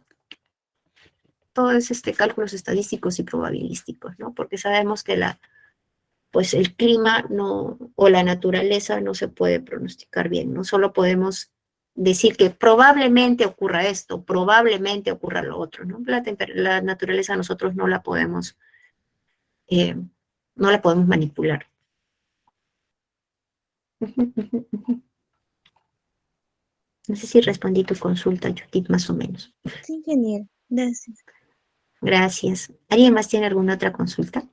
Todo es cálculos estadísticos y probabilísticos, ¿no? Porque sabemos que pues el clima no, o la naturaleza no se puede pronosticar bien, no solo podemos decir que probablemente ocurra esto, probablemente ocurra lo otro, ¿no? La naturaleza nosotros no la podemos manipular. No sé si respondí tu consulta, Judith, más o menos. Sí, genial. Gracias. Gracias. ¿Alguien más tiene alguna otra consulta?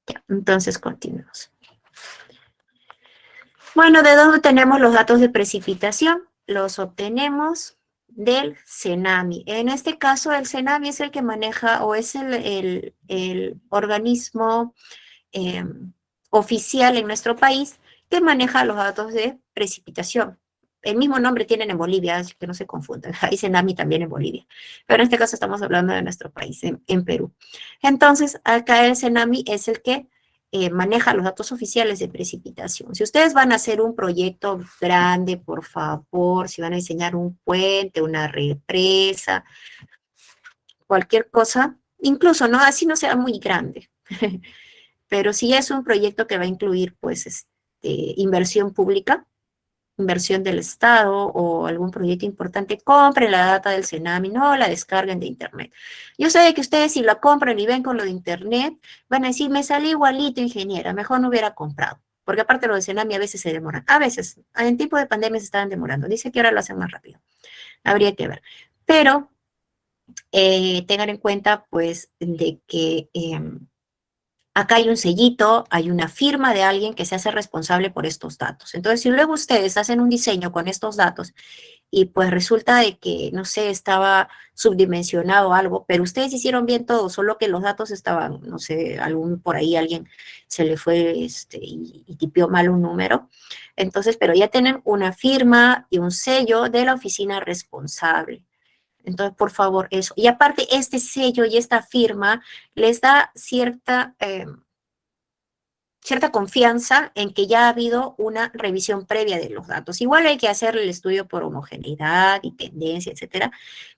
Ya, entonces continuamos. Bueno, ¿de dónde tenemos los datos de precipitación? Los obtenemos del CENAMI. En este caso, el CENAMI es el que maneja o es el organismo oficial en nuestro país que maneja los datos de precipitación. El mismo nombre tienen en Bolivia, así que no se confundan. Hay CENAMI también en Bolivia. Pero en este caso estamos hablando de nuestro país, en Perú. Entonces, acá el CENAMI es el que maneja los datos oficiales de precipitación. Si ustedes van a hacer un proyecto grande, por favor, si van a diseñar un puente, una represa, cualquier cosa, incluso, ¿no? Así no sea muy grande. Pero si es un proyecto que va a incluir, pues, inversión pública, inversión del Estado o algún proyecto importante, compren la data del CENAMI, no la descarguen de Internet. Yo sé de que ustedes si la compran y ven con lo de Internet, van a decir, me salió igualito, ingeniera, mejor no hubiera comprado. Porque aparte lo de CENAMI a veces se demoran. A veces, en tiempo de pandemia se estaban demorando. Dice que ahora lo hacen más rápido. Habría que ver. Pero tengan en cuenta, pues, de que acá hay un sellito, hay una firma de alguien que se hace responsable por estos datos. Entonces, si luego ustedes hacen un diseño con estos datos y pues resulta de que, no sé, estaba subdimensionado algo, pero ustedes hicieron bien todo, solo que los datos estaban, no sé, por ahí alguien se le fue y tipió mal un número. Entonces, pero ya tienen una firma y un sello de la oficina responsable. Entonces, por favor, eso. Y aparte, este sello y esta firma les da cierta confianza en que ya ha habido una revisión previa de los datos. Igual hay que hacer el estudio por homogeneidad y tendencia, etcétera,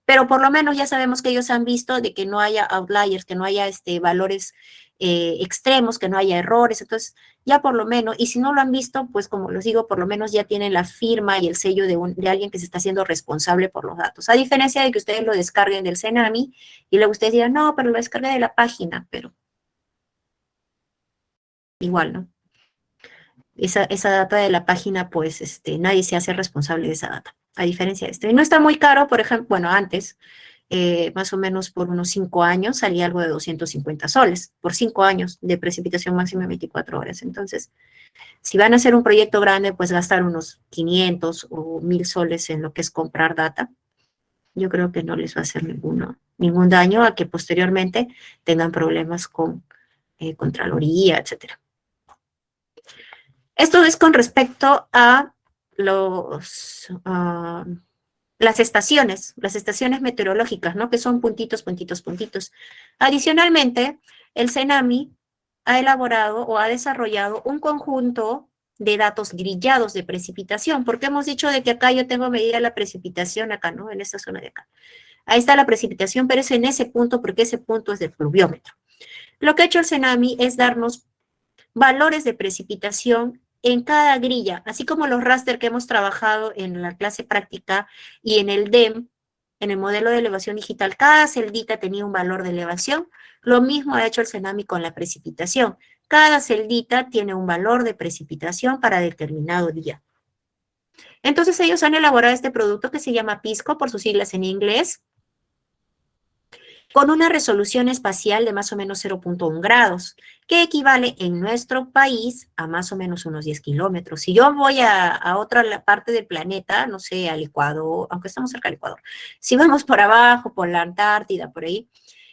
pero por lo menos ya sabemos que ellos han visto de que no haya outliers, que no haya valores extremos, que no haya errores. Entonces, ya por lo menos, y si no lo han visto, pues como les digo, por lo menos ya tienen la firma y el sello de alguien que se está haciendo responsable por los datos. A diferencia de que ustedes lo descarguen del CENAMI y luego ustedes digan, no, pero lo descargué de la página, pero igual, ¿no? Esa data de la página, pues nadie se hace responsable de esa data, a diferencia de esto. Y no está muy caro, por ejemplo, bueno, antes, más o menos por unos 5 años, salía algo de 250 soles, por 5 años de precipitación máxima en 24 horas. Entonces, si van a hacer un proyecto grande, pues gastar unos 500 o 1000 soles en lo que es comprar data, yo creo que no les va a hacer ningún daño a que posteriormente tengan problemas con Contraloría, etcétera. Esto es con respecto a las estaciones meteorológicas, ¿no? Que son puntitos, puntitos, puntitos. Adicionalmente, el CENAMI ha elaborado o ha desarrollado un conjunto de datos grillados de precipitación, porque hemos dicho de que acá yo tengo medida la precipitación acá, ¿no? En esta zona de acá. Ahí está la precipitación, pero es en ese punto, porque ese punto es del pluviómetro. Lo que ha hecho el CENAMI es darnos valores de precipitación en cada grilla, así como los raster que hemos trabajado en la clase práctica y en el DEM, en el modelo de elevación digital, cada celdita tenía un valor de elevación. Lo mismo ha hecho el CENAMI con la precipitación. Cada celdita tiene un valor de precipitación para determinado día. Entonces ellos han elaborado este producto que se llama PISCO, por sus siglas en inglés, con una resolución espacial de más o menos 0.1 grados, que equivale en nuestro país a más o menos unos 10 kilómetros. Si yo voy a otra parte del planeta, no sé, al Ecuador, aunque estamos cerca del Ecuador, si vamos por abajo, por la Antártida, por ahí,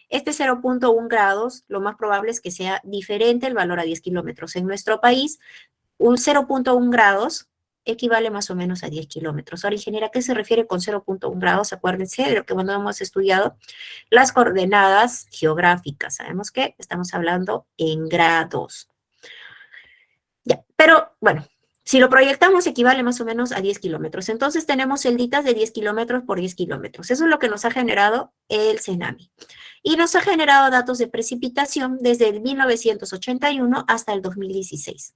este 0.1 grados, lo más probable es que sea diferente el valor a 10 kilómetros. En nuestro país, un 0.1 grados equivale más o menos a 10 kilómetros. Ahora, ingeniera, ¿a qué se refiere con 0.1 grados? Acuérdense de lo que cuando hemos estudiado las coordenadas geográficas. Sabemos que estamos hablando en grados. Ya, pero bueno, si lo proyectamos equivale más o menos a 10 kilómetros. Entonces tenemos celditas de 10 kilómetros por 10 kilómetros. Eso es lo que nos ha generado el CENAMI. Y nos ha generado datos de precipitación desde el 1981 hasta el 2016.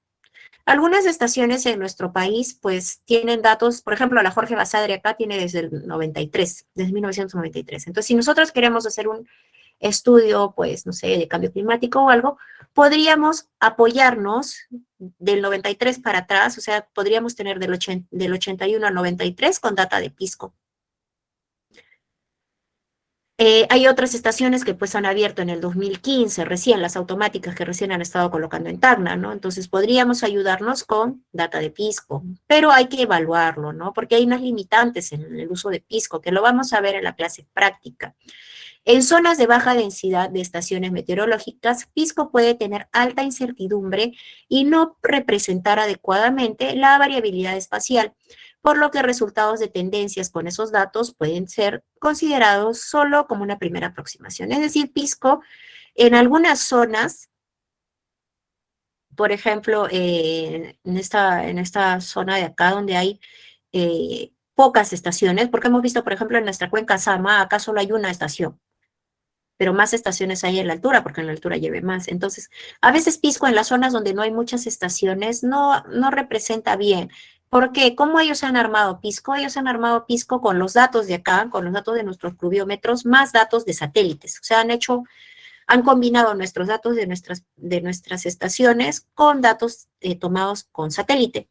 Algunas estaciones en nuestro país, pues, tienen datos, por ejemplo, la Jorge Basadre acá tiene desde el 93, desde 1993. Entonces, si nosotros queremos hacer un estudio, pues, no sé, de cambio climático o algo, podríamos apoyarnos del 93 para atrás, o sea, podríamos tener del 81 al 93 con data de Pisco. Hay otras estaciones que pues han abierto en el 2015, recién, las automáticas que recién han estado colocando en Tacna, ¿no? Entonces podríamos ayudarnos con data de Pisco, pero hay que evaluarlo, ¿no? Porque hay unas limitantes en el uso de Pisco, que lo vamos a ver en la clase práctica. En zonas de baja densidad de estaciones meteorológicas, Pisco puede tener alta incertidumbre y no representar adecuadamente la variabilidad espacial, por lo que resultados de tendencias con esos datos pueden ser considerados solo como una primera aproximación. Es decir, Pisco, en algunas zonas, por ejemplo, en esta zona de acá donde hay pocas estaciones, porque hemos visto, por ejemplo, en nuestra cuenca Sama, acá solo hay una estación, pero más estaciones hay en la altura, porque en la altura lleve más. Entonces, a veces Pisco en las zonas donde no hay muchas estaciones no representa bien. Porque, ¿cómo ellos han armado Pisco? Ellos han armado Pisco con los datos de acá, con los datos de nuestros pluviómetros, más datos de satélites. O sea, han combinado nuestros datos de nuestras estaciones con datos tomados con satélite.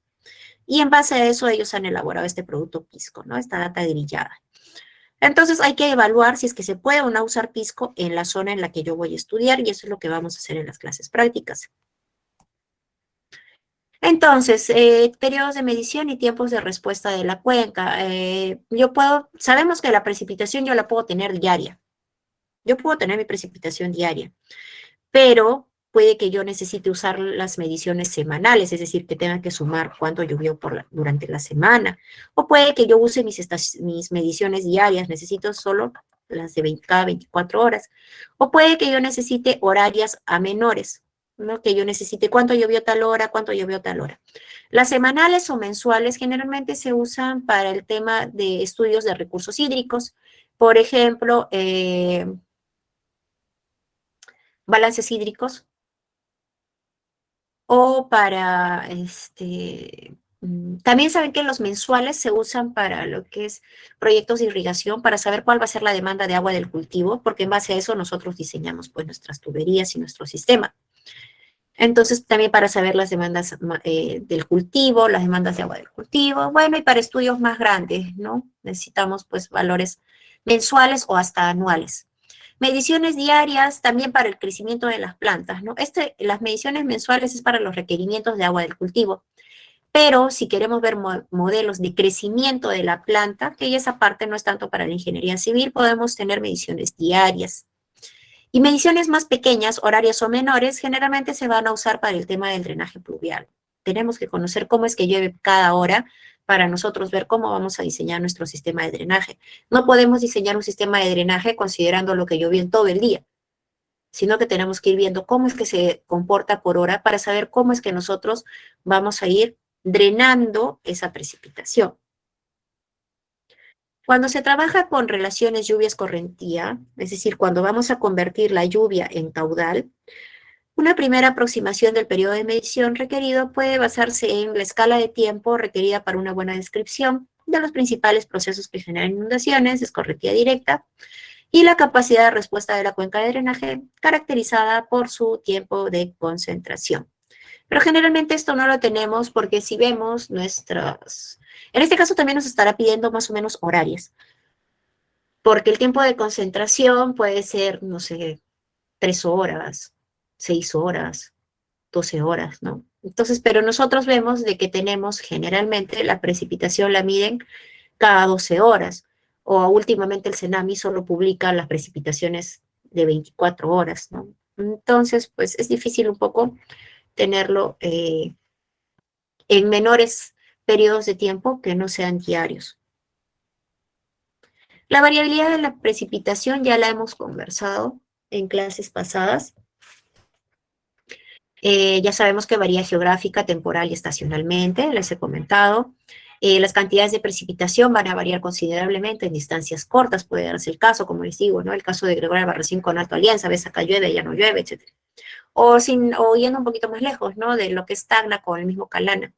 Y en base a eso ellos han elaborado este producto Pisco, ¿no? Esta data grillada. Entonces hay que evaluar si es que se puede o no usar Pisco en la zona en la que yo voy a estudiar, y eso es lo que vamos a hacer en las clases prácticas. Entonces, periodos de medición y tiempos de respuesta de la cuenca. Sabemos que la precipitación yo la puedo tener diaria. Yo puedo tener mi precipitación diaria, pero puede que yo necesite usar las mediciones semanales, es decir, que tenga que sumar cuánto llovió durante la semana. O puede que yo use mis mediciones diarias, necesito solo las de cada 24 horas. O puede que yo necesite horarias a menores, ¿no? Que yo necesite cuánto llovió tal hora, cuánto llovió tal hora. Las semanales o mensuales generalmente se usan para el tema de estudios de recursos hídricos. Por ejemplo, balances hídricos, o para, también saben que los mensuales se usan para lo que es proyectos de irrigación, para saber cuál va a ser la demanda de agua del cultivo, porque en base a eso nosotros diseñamos pues nuestras tuberías y nuestro sistema. Entonces, también para saber las demandas del cultivo, las demandas de agua del cultivo, bueno, y para estudios más grandes, ¿no? Necesitamos pues valores mensuales o hasta anuales. Mediciones diarias también para el crecimiento de las plantas, ¿no? Las mediciones mensuales es para los requerimientos de agua del cultivo, pero si queremos ver modelos de crecimiento de la planta, que esa parte no es tanto para la ingeniería civil, podemos tener mediciones diarias. Y mediciones más pequeñas, horarias o menores, generalmente se van a usar para el tema del drenaje pluvial. Tenemos que conocer cómo es que llueve cada hora para nosotros ver cómo vamos a diseñar nuestro sistema de drenaje. No podemos diseñar un sistema de drenaje considerando lo que llovió en todo el día, sino que tenemos que ir viendo cómo es que se comporta por hora para saber cómo es que nosotros vamos a ir drenando esa precipitación. Cuando se trabaja con relaciones lluvias-correntía, es decir, cuando vamos a convertir la lluvia en caudal, una primera aproximación del periodo de medición requerido puede basarse en la escala de tiempo requerida para una buena descripción de los principales procesos que generan inundaciones, escorrentía directa, y la capacidad de respuesta de la cuenca de drenaje caracterizada por su tiempo de concentración. Pero generalmente esto no lo tenemos porque si vemos en este caso también nos estará pidiendo más o menos horarias, porque el tiempo de concentración puede ser, no sé, 3 horas, 6 horas, 12 horas, ¿no? Entonces, pero nosotros vemos de que tenemos generalmente la precipitación la miden cada 12 horas, o últimamente el CENAMI solo publica las precipitaciones de 24 horas, ¿no? Entonces, pues es difícil un poco tenerlo en menores periodos de tiempo que no sean diarios. La variabilidad de la precipitación ya la hemos conversado en clases pasadas. Ya sabemos que varía geográfica, temporal y estacionalmente, les he comentado. Las cantidades de precipitación van a variar considerablemente en distancias cortas, puede darse el caso, como les digo, ¿no? El caso de Gregorio Albarracín con Alto Alianza, ves acá llueve, ya no llueve, etc. O yendo un poquito más lejos, ¿no? De lo que es Tacna con el mismo Calana.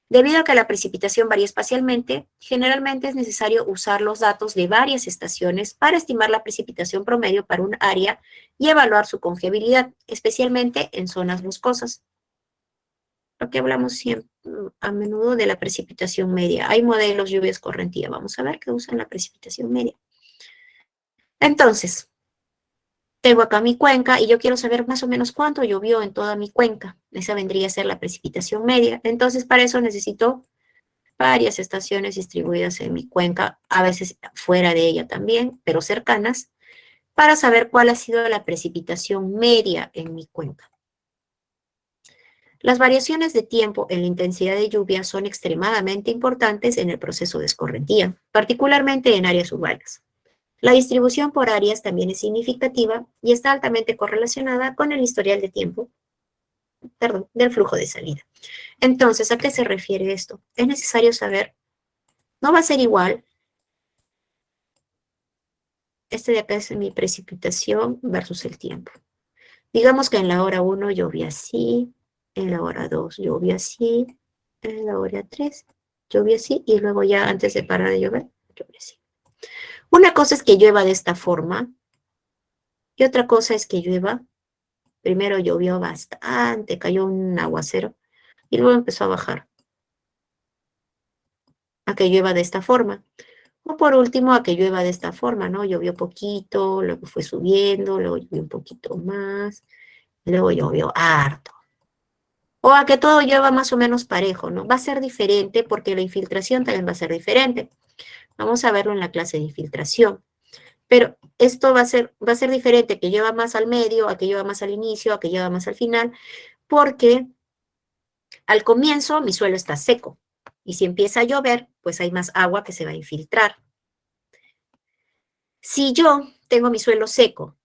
Debido a que la precipitación varía espacialmente, generalmente es necesario usar los datos de varias estaciones para estimar la precipitación promedio para un área y evaluar su confiabilidad, especialmente en zonas boscosas. Lo que hablamos siempre, a menudo de la pprecipitación media. Hay modelos lluvia escorrentiva. Vamos a ver que usan la precipitación media. Entonces, tengo acá mi cuenca y yo quiero saber más o menos cuánto llovió en toda mi cuenca. Esa vendría a ser la precipitación media. Entonces, para eso necesito varias estaciones distribuidas en mi cuenca, a veces fuera de ella también, pero cercanas, para saber cuál ha sido la precipitación media en mi cuenca. Las variaciones de tiempo en la intensidad de lluvia son extremadamente importantes en el proceso de escorrentía, particularmente en áreas urbanas. La distribución por áreas también es significativa y está altamente correlacionada con el historial de tiempo, del flujo de salida. Entonces, ¿a qué se refiere esto? Es necesario saber, no va a ser igual, este de acá es mi precipitación versus el tiempo. Digamos que en la hora 1 llovía así, en la hora 2 llovía así, en la hora 3 llovía así, y luego ya antes de parar de llover, llovía así. Una cosa es que llueva de esta forma, y otra cosa es que llueva, primero llovió bastante, cayó un aguacero, y luego empezó a bajar. A que llueva de esta forma. O por último, a que llueva de esta forma, ¿no? Llovió poquito, luego fue subiendo, luego llovió un poquito más, luego llovió harto. O a que todo llueva más o menos parejo, ¿no? Va a ser diferente porque la infiltración también va a ser diferente. Vamos a verlo en la clase de infiltración. Pero esto va a ser diferente, que llueva más al medio, a que llueva más al inicio, a que llueva más al final, porque al comienzo mi suelo está seco. Y si empieza a llover, pues hay más agua que se va a infiltrar. Si yo tengo mi suelo seco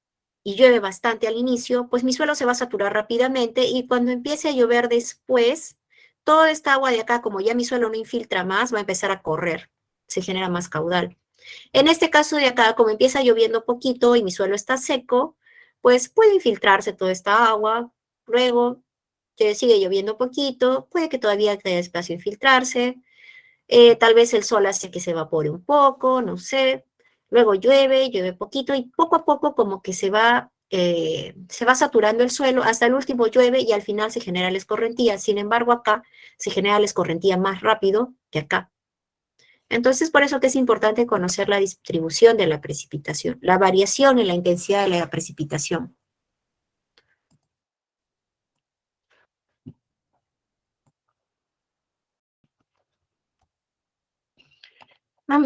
y llueve bastante al inicio, pues mi suelo se va a saturar rápidamente y cuando empiece a llover después, toda esta agua de acá, como ya mi suelo no infiltra más, va a empezar a correr. Se genera más caudal. En este caso de acá, como empieza lloviendo poquito y mi suelo está seco, pues puede infiltrarse toda esta agua. Luego sigue lloviendo poquito, puede que todavía tenga espacio a infiltrarse. Tal vez el sol hace que se evapore un poco, no sé. Luego llueve poquito y poco a poco como que se va saturando el suelo, hasta el último llueve y al final se genera la escorrentía. Sin embargo, acá se genera la escorrentía más rápido que acá. Entonces, por eso que es importante conocer la distribución de la precipitación, la variación en la intensidad de la precipitación.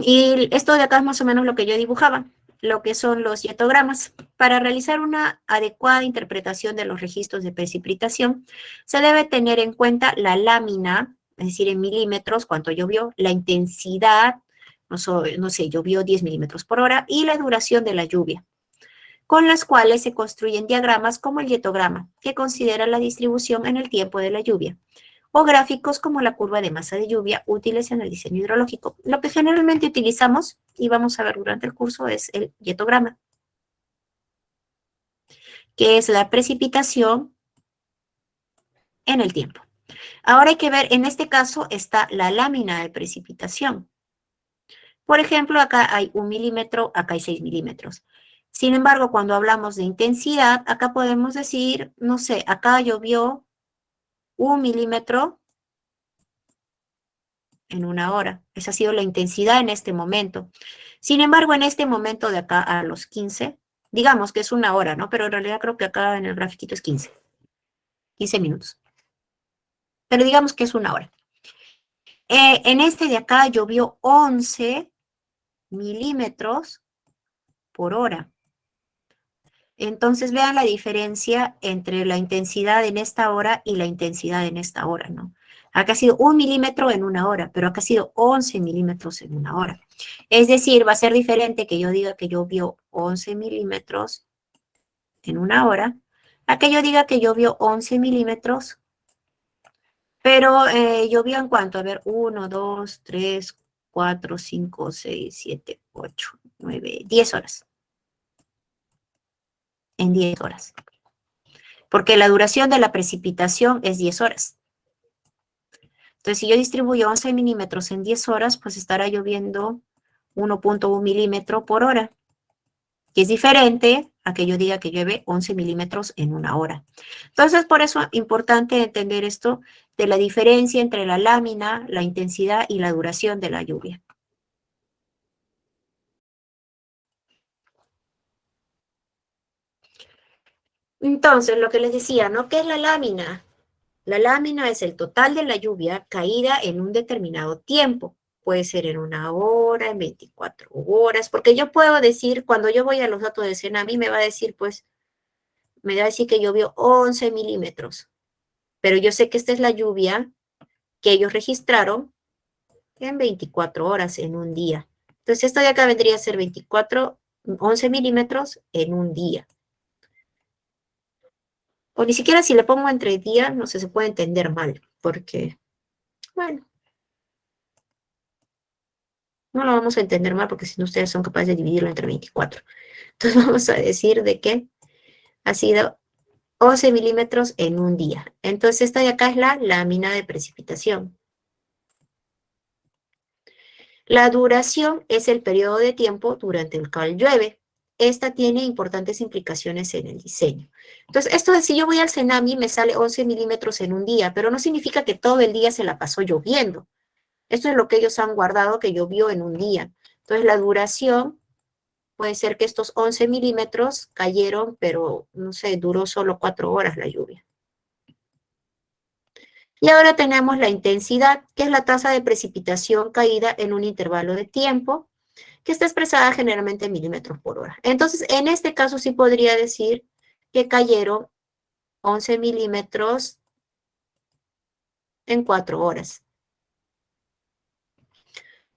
Y esto de acá es más o menos lo que yo dibujaba, lo que son los hietogramas. Para realizar una adecuada interpretación de los registros de precipitación, se debe tener en cuenta la lámina, es decir, en milímetros, cuánto llovió, la intensidad, no sé, llovió 10 milímetros por hora, y la duración de la lluvia, con las cuales se construyen diagramas como el hietograma, que considera la distribución en el tiempo de la lluvia, o gráficos como la curva de masa de lluvia, útiles en el diseño hidrológico. Lo que generalmente utilizamos, y vamos a ver durante el curso, es el hietograma, que es la precipitación en el tiempo. Ahora hay que ver, en este caso está la lámina de precipitación. Por ejemplo, acá hay 1 milímetro, acá hay 6 milímetros. Sin embargo, cuando hablamos de intensidad, acá podemos decir, no sé, acá llovió 1 milímetro en 1 hora. Esa ha sido la intensidad en este momento. Sin embargo, en este momento de acá a los 15, digamos que es 1 hora, ¿no? Pero en realidad creo que acá en el grafiquito es 15 minutos. Pero digamos que es 1 hora. En este de acá llovió 11 milímetros por hora. Entonces, vean la diferencia entre la intensidad en esta hora y la intensidad en esta hora, ¿no? Acá ha sido 1 milímetro en una hora, pero acá ha sido 11 milímetros en una hora. Es decir, va a ser diferente que yo diga que llovió 11 milímetros en una hora, a que yo diga que llovió 11 milímetros, pero llovió en cuánto, a ver, 1, 2, 3, 4, 5, 6, 7, 8, 9, 10 horas. En 10 horas. Porque la duración de la precipitación es 10 horas. Entonces, si yo distribuyo 11 milímetros en 10 horas, pues estará lloviendo 1.1 milímetro por hora, que es diferente a que yo diga que llueve 11 milímetros en una hora. Entonces, por eso es importante entender esto de la diferencia entre la lámina, la intensidad y la duración de la lluvia. Entonces, lo que les decía, ¿no? ¿Qué es la lámina? La lámina es el total de la lluvia caída en un determinado tiempo. Puede ser en una hora, en 24 horas, porque yo puedo decir, cuando yo voy a los datos de Senami, me va a decir, pues, me va a decir que llovió 11 milímetros. Pero yo sé que esta es la lluvia que ellos registraron en 24 horas, en un día. Entonces, esto de acá vendría a ser 11 milímetros en un día. O ni siquiera si le pongo entre días, no sé, se puede entender mal, porque, bueno, no lo vamos a entender mal porque si no ustedes son capaces de dividirlo entre 24. Entonces vamos a decir de que ha sido 11 milímetros en un día. Entonces esta de acá es la lámina de precipitación. La duración es el periodo de tiempo durante el cual llueve. Esta tiene importantes implicaciones en el diseño. Entonces, esto de si yo voy al Senami me sale 11 milímetros en un día, pero no significa que todo el día se la pasó lloviendo. Esto es lo que ellos han guardado que llovió en un día. Entonces, la duración puede ser que estos 11 milímetros cayeron, pero, no sé, duró solo 4 horas la lluvia. Y ahora tenemos la intensidad, que es la tasa de precipitación caída en un intervalo de tiempo, que está expresada generalmente en milímetros por hora. Entonces, en este caso sí podría decir que cayeron 11 milímetros en 4 horas.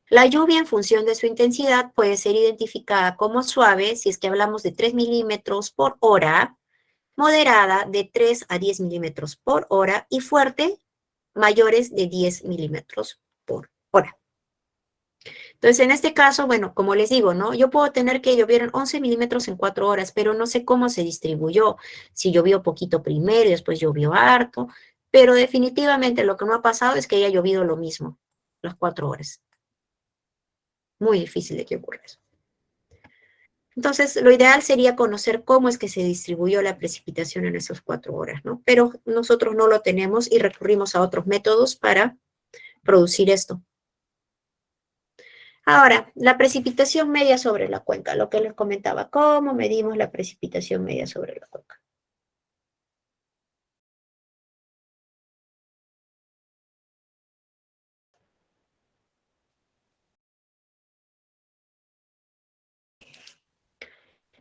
La lluvia en función de su intensidad puede ser identificada como suave si es que hablamos de 3 milímetros por hora, moderada de 3 a 10 milímetros por hora y fuerte mayores de 10 milímetros por hora. Entonces, en este caso, bueno, como les digo, ¿no? Yo puedo tener que llovieron 11 milímetros en 4 horas, pero no sé cómo se distribuyó. Si llovió poquito primero y después llovió harto, pero definitivamente lo que no ha pasado es que haya llovido lo mismo, las 4 horas. Muy difícil de que ocurra eso. Entonces, lo ideal sería conocer cómo es que se distribuyó la precipitación en esas 4 horas, ¿no? Pero nosotros no lo tenemos y recurrimos a otros métodos para producir esto. Ahora, la precipitación media sobre la cuenca, lo que les comentaba, ¿cómo medimos la precipitación media sobre la cuenca?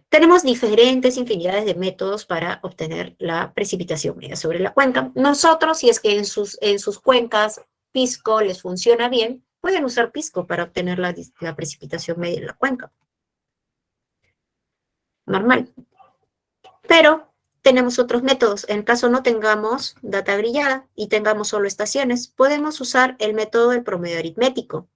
Tenemos diferentes infinidades de métodos para obtener la precipitación media sobre la cuenca. Nosotros, si es que en sus cuencas Pisco les funciona bien, pueden usar Pisco para obtener la precipitación media en la cuenca. Normal. Pero tenemos otros métodos. En caso no tengamos data grillada y tengamos solo estaciones, podemos usar el método del promedio aritmético.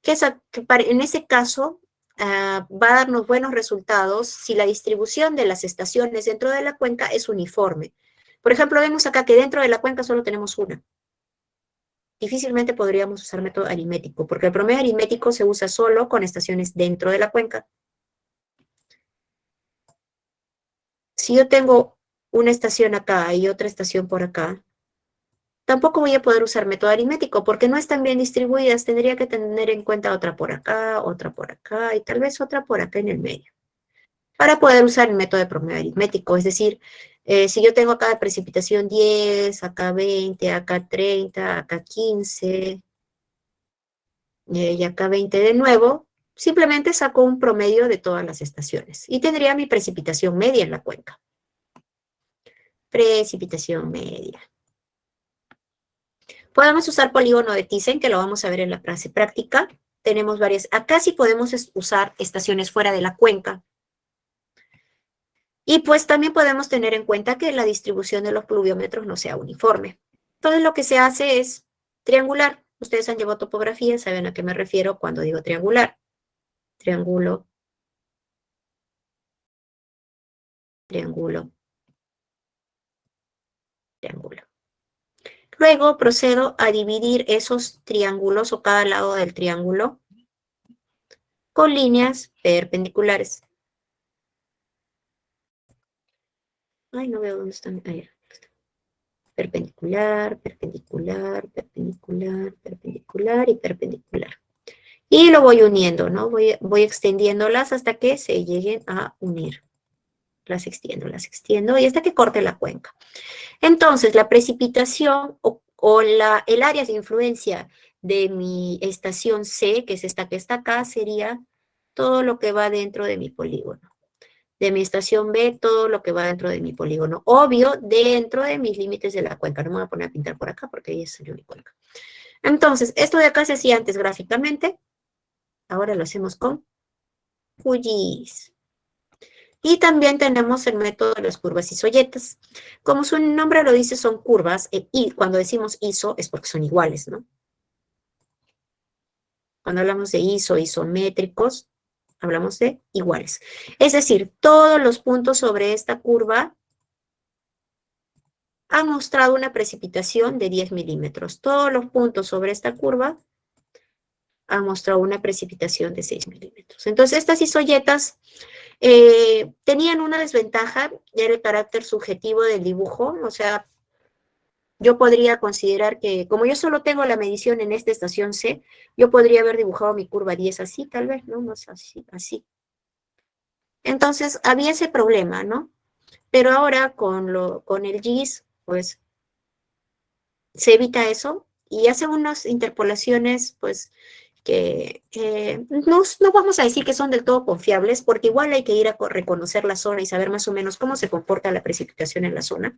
En ese caso, va a darnos buenos resultados si la distribución de las estaciones dentro de la cuenca es uniforme. Por ejemplo, vemos acá que dentro de la cuenca solo tenemos una. Difícilmente podríamos usar método aritmético, porque el promedio aritmético se usa solo con estaciones dentro de la cuenca. Si yo tengo una estación acá y otra estación por acá, tampoco voy a poder usar método aritmético porque no están bien distribuidas. Tendría que tener en cuenta otra por acá y tal vez otra por acá en el medio. Para poder usar el método de promedio aritmético, es decir, si yo tengo acá de precipitación 10, acá 20, acá 30, acá 15, y acá 20 de nuevo, simplemente saco un promedio de todas las estaciones y tendría mi precipitación media en la cuenca. Precipitación media. Podemos usar polígono de Thyssen, que lo vamos a ver en la clase práctica. Tenemos varias. Acá sí podemos usar estaciones fuera de la cuenca. Y pues también podemos tener en cuenta que la distribución de los pluviómetros no sea uniforme. Entonces lo que se hace es triangular. Ustedes han llevado topografía, saben a qué me refiero cuando digo triangular. Triángulo. Triángulo. Triángulo. Luego procedo a dividir esos triángulos o cada lado del triángulo con líneas perpendiculares. Ay, no veo dónde están. Ahí. Perpendicular, perpendicular, perpendicular, perpendicular y perpendicular. Y lo voy uniendo, ¿no? Voy extendiéndolas hasta que se lleguen a unir. Las extiendo y hasta que corte la cuenca. Entonces, la precipitación el área de influencia de mi estación C, que es esta que está acá, sería todo lo que va dentro de mi polígono. De mi estación B, todo lo que va dentro de mi polígono. Obvio, dentro de mis límites de la cuenca. No me voy a poner a pintar por acá porque ahí salió mi cuenca. Entonces, esto de acá se hacía antes gráficamente. Ahora lo hacemos con QGIS. Y también tenemos el método de las curvas isoyetas. Como su nombre lo dice, son curvas. Y cuando decimos iso es porque son iguales, ¿no? Cuando hablamos de isométricos, hablamos de iguales. Es decir, todos los puntos sobre esta curva han mostrado una precipitación de 10 milímetros. Todos los puntos sobre esta curva han mostrado una precipitación de 6 milímetros. Entonces, estas isoyetas tenían una desventaja, era el carácter subjetivo del dibujo. O sea, yo podría considerar que, como yo solo tengo la medición en esta estación C, yo podría haber dibujado mi curva 10 así, tal vez, ¿no? Más así, así. Entonces, había ese problema, ¿no? Pero ahora con el GIS, pues, se evita eso y hace unas interpolaciones, pues, que no vamos a decir que son del todo confiables, porque igual hay que ir a reconocer la zona y saber más o menos cómo se comporta la precipitación en la zona.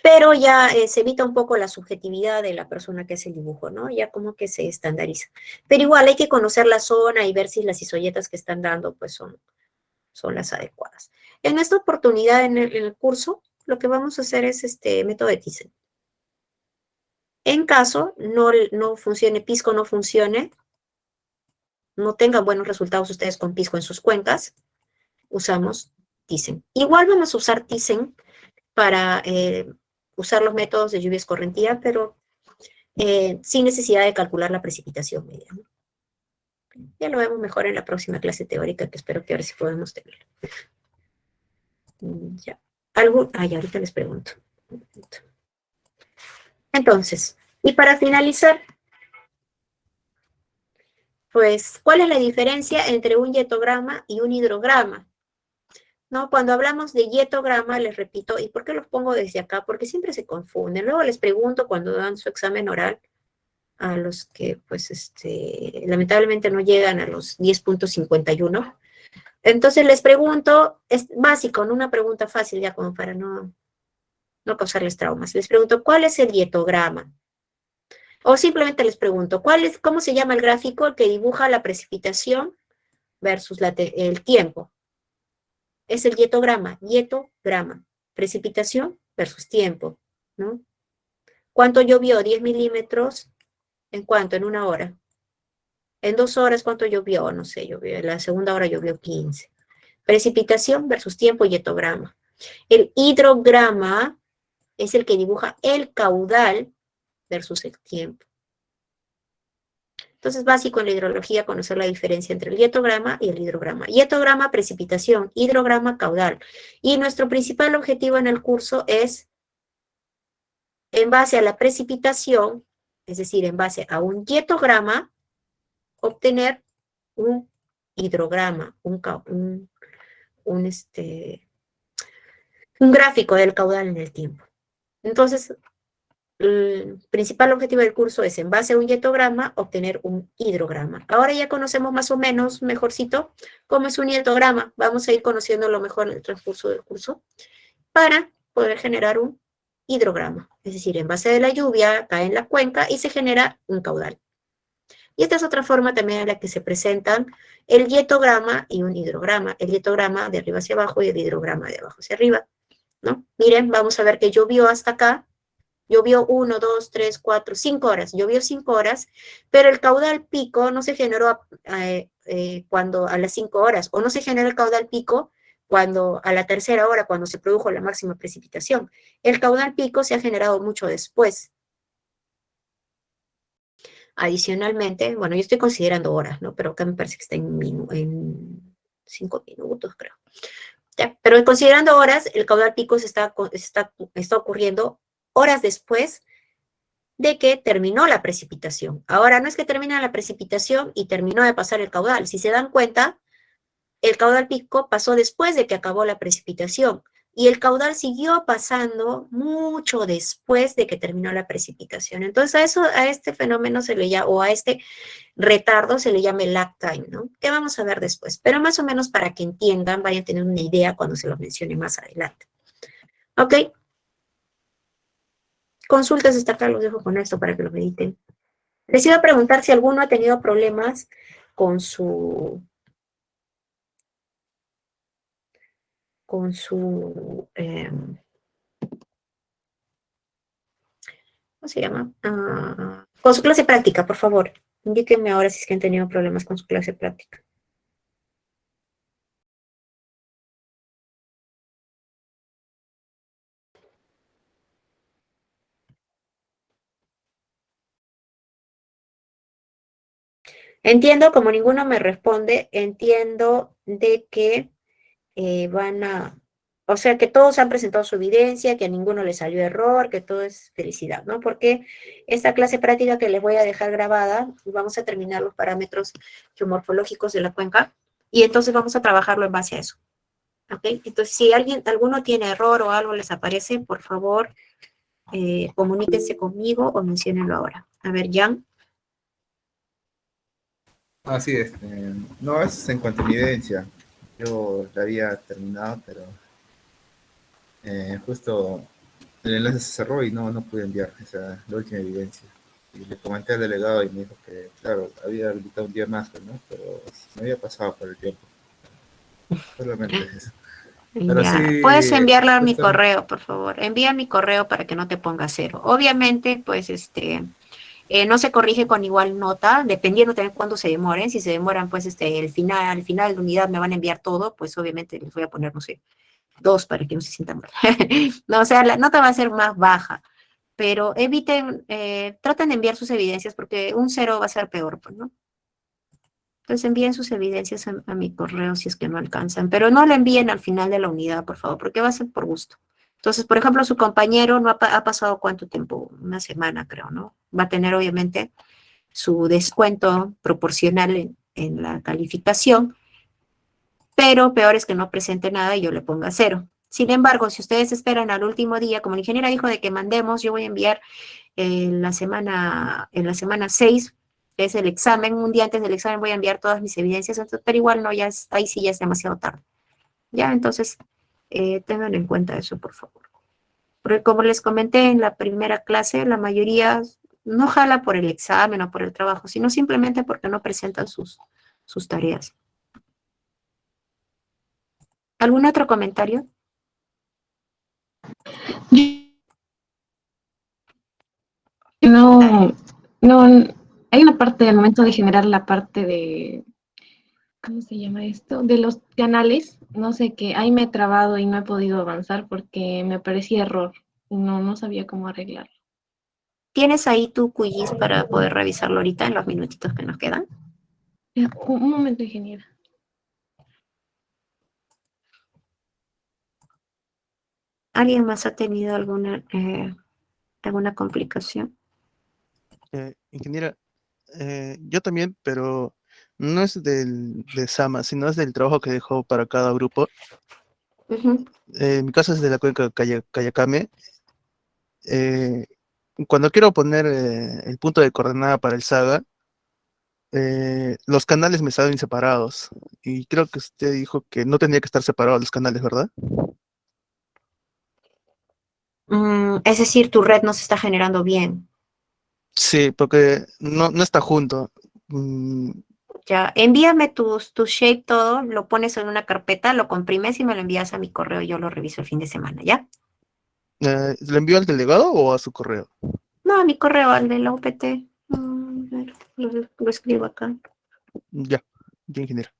Pero ya se evita un poco la subjetividad de la persona que hace el dibujo, ¿no? Ya como que se estandariza. Pero igual hay que conocer la zona y ver si las isoyetas que están dando, pues, son las adecuadas. En esta oportunidad, en el curso, lo que vamos a hacer es método de Thyssen. En caso no funcione, Pisco no funcione, no tengan buenos resultados ustedes con Pisco en sus cuencas, usamos Thyssen. Igual vamos a usar Thyssen para usar los métodos de lluvia escorrentía, pero sin necesidad de calcular la precipitación media, ¿no? Ya lo vemos mejor en la próxima clase teórica, que espero que ahora sí podamos tener. Ya. Ya ahorita les pregunto. Entonces, y para finalizar, pues, ¿cuál es la diferencia entre un yetograma y un hidrograma? ¿No? Cuando hablamos de yetograma, les repito, ¿y por qué los pongo desde acá? Porque siempre se confunden. Luego les pregunto cuando dan su examen oral a los que, pues, lamentablemente no llegan a los 10.51. Entonces les pregunto, es básico, ¿no? Una pregunta fácil ya como para no causarles traumas. Les pregunto, ¿cuál es el yetograma? O simplemente les pregunto, ¿cómo se llama el gráfico que dibuja la precipitación versus el tiempo? Es el yetograma, precipitación versus tiempo, ¿no? ¿Cuánto llovió? 10 milímetros, ¿en cuánto? En una hora. En 2 horas, ¿cuánto llovió? No sé, en la segunda hora llovió 15. Precipitación versus tiempo, yetograma. El hidrograma es el que dibuja el caudal versus el tiempo. Entonces, básico en la hidrología conocer la diferencia entre el yetograma y el hidrograma. Yetograma, precipitación, hidrograma, caudal. Y nuestro principal objetivo en el curso es, en base a la precipitación, es decir, en base a un yetograma, obtener un hidrograma, un gráfico del caudal en el tiempo. Entonces, el principal objetivo del curso es, en base a un yetograma, obtener un hidrograma. Ahora ya conocemos más o menos, mejorcito, cómo es un yetograma. Vamos a ir conociéndolo mejor en el transcurso del curso para poder generar un hidrograma. Es decir, en base de la lluvia cae en la cuenca y se genera un caudal. Y esta es otra forma también en la que se presentan el dietograma y un hidrograma. El dietograma de arriba hacia abajo y el hidrograma de abajo hacia arriba, ¿no? Miren, vamos a ver que llovió hasta acá. Llovió 1, 2, 3, 4, 5 horas. Llovió 5 horas, pero el caudal pico no se generó cuando a las 5 horas, o no se generó el caudal pico cuando a la tercera hora, cuando se produjo la máxima precipitación. El caudal pico se ha generado mucho después. Adicionalmente, bueno, yo estoy considerando horas, ¿no? Pero acá me parece que está en 5 minutos, creo. ¿Ya? Pero considerando horas, el caudal pico está ocurriendo horas después de que terminó la precipitación. Ahora, no es que termina la precipitación y terminó de pasar el caudal. Si se dan cuenta, el caudal pico pasó después de que acabó la precipitación y el caudal siguió pasando mucho después de que terminó la precipitación. Entonces, a este fenómeno se le llama, o a este retardo se le llama el lag time, ¿no? Que vamos a ver después. Pero más o menos para que entiendan, vayan a tener una idea cuando se los mencione más adelante. ¿Ok? Consultas hasta acá, los dejo con esto para que lo mediten. Les iba a preguntar si alguno ha tenido problemas con su ¿cómo se llama? Con su clase práctica, por favor. Indíquenme ahora si es que han tenido problemas con su clase práctica. Entiendo, como ninguno me responde, entiendo de que o sea, que todos han presentado su evidencia, que a ninguno le salió error, que todo es felicidad, ¿no? Porque esta clase práctica que les voy a dejar grabada, vamos a terminar los parámetros geomorfológicos de la cuenca, y entonces vamos a trabajarlo en base a eso, ¿ok? Entonces, si alguno tiene error o algo les aparece, por favor, comuníquense conmigo o menciónenlo ahora. A ver, Jan. Así es. No, es en cuanto a mi evidencia. Yo la había terminado, pero justo el enlace se cerró y no pude enviar la última evidencia. Y le comenté al delegado y me dijo que, claro, había habilitado un día más, ¿no? Pero me había pasado por el tiempo. Solamente es eso. Pero Ya. sí, Puedes enviarla a mi justo, correo, por favor. Envía mi correo para que no te ponga cero. Obviamente, pues, no se corrige con igual nota, dependiendo también cuándo se demoren. Si se demoran, pues, al final de la unidad me van a enviar todo, pues, obviamente les voy a poner, no sé, 2 para que no se sientan mal. No, o sea, la nota va a ser más baja, pero eviten, traten de enviar sus evidencias porque un cero va a ser peor, pues, ¿no? Entonces envíen sus evidencias a mi correo si es que no alcanzan, pero no le envíen al final de la unidad, por favor, porque va a ser por gusto. Entonces, por ejemplo, su compañero no ha pasado cuánto tiempo, una semana creo, ¿no? Va a tener obviamente su descuento proporcional en la calificación, pero peor es que no presente nada y yo le ponga cero. Sin embargo, si ustedes esperan al último día, como la ingeniera dijo de que mandemos, yo voy a enviar en la semana 6, que es el examen, un día antes del examen voy a enviar todas mis evidencias, entonces, pero igual no, ahí sí ya es demasiado tarde. Ya, entonces, tengan en cuenta eso, por favor. Porque como les comenté en la primera clase, la mayoría no jala por el examen o por el trabajo, sino simplemente porque no presentan sus tareas. ¿Algún otro comentario? No, no, hay una parte del momento de generar la parte de, ¿cómo se llama esto? De los canales, no sé qué, ahí me he trabado y no he podido avanzar porque me parecía error. No sabía cómo arreglarlo. ¿Tienes ahí tu quiz para poder revisarlo ahorita en los minutitos que nos quedan? Un momento, ingeniera. ¿Alguien más ha tenido alguna complicación? Ingeniera, yo también, pero no es de Sama, sino es del trabajo que dejó para cada grupo. Mi caso es de la cuenca Cayacame. Cuando quiero poner el punto de coordenada para el Saga, los canales me salen separados. Y creo que usted dijo que no tenía que estar separados los canales, ¿verdad? Es decir, tu red no se está generando bien. Sí, porque no está junto. Ya, envíame tu shape todo, lo pones en una carpeta, lo comprimes y me lo envías a mi correo, yo lo reviso el fin de semana, ¿ya? ¿Le envío al delegado o a su correo? No, a mi correo, al de la UPT. A ver, lo escribo acá. Ya, ingeniero.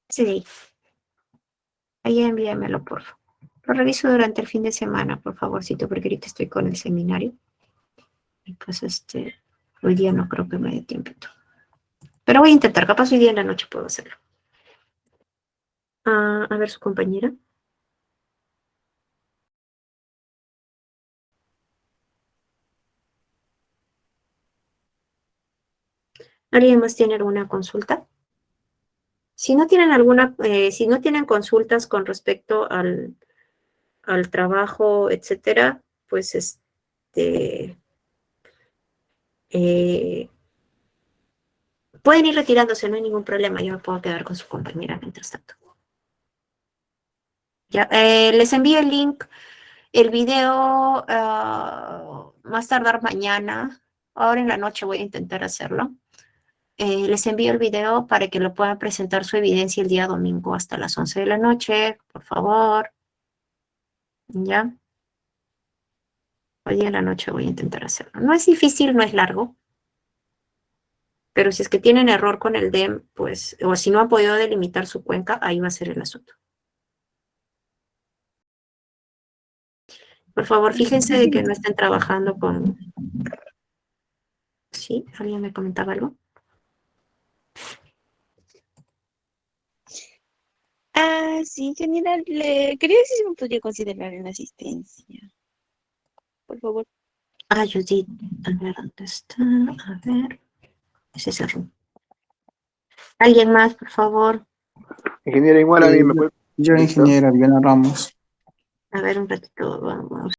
Sí, ahí envíamelo, por favor. Lo reviso durante el fin de semana, por favorcito, porque ahorita estoy con el seminario. Y pues hoy día no creo que me dé tiempo. Pero voy a intentar, capaz hoy día en la noche puedo hacerlo. A ver, su compañera. ¿Alguien más tiene alguna consulta? Si no tienen si no tienen consultas con respecto al trabajo, etcétera, pues pueden ir retirándose, no hay ningún problema. Yo me puedo quedar con su compañera mientras tanto. Ya, les envío el link, el video, más tardar mañana. Ahora en la noche voy a intentar hacerlo. Les envío el video para que lo puedan presentar su evidencia el día domingo hasta las 11 de la noche, por favor. ¿Ya? Hoy en la noche voy a intentar hacerlo. No es difícil, no es largo. Pero si es que tienen error con el DEM, pues, o si no han podido delimitar su cuenca, ahí va a ser el asunto. Por favor, fíjense de que no estén trabajando con... ¿Sí? ¿Alguien me comentaba algo? Sí, ingeniera, le quería decir si me podría considerar en asistencia. Por favor. Judith, a ver, ¿dónde está? A ver, ese es el room. ¿Alguien más, por favor? Ingeniera, igual a mí me puede... Yo, ingeniera Diana Ramos. A ver, un ratito, vamos.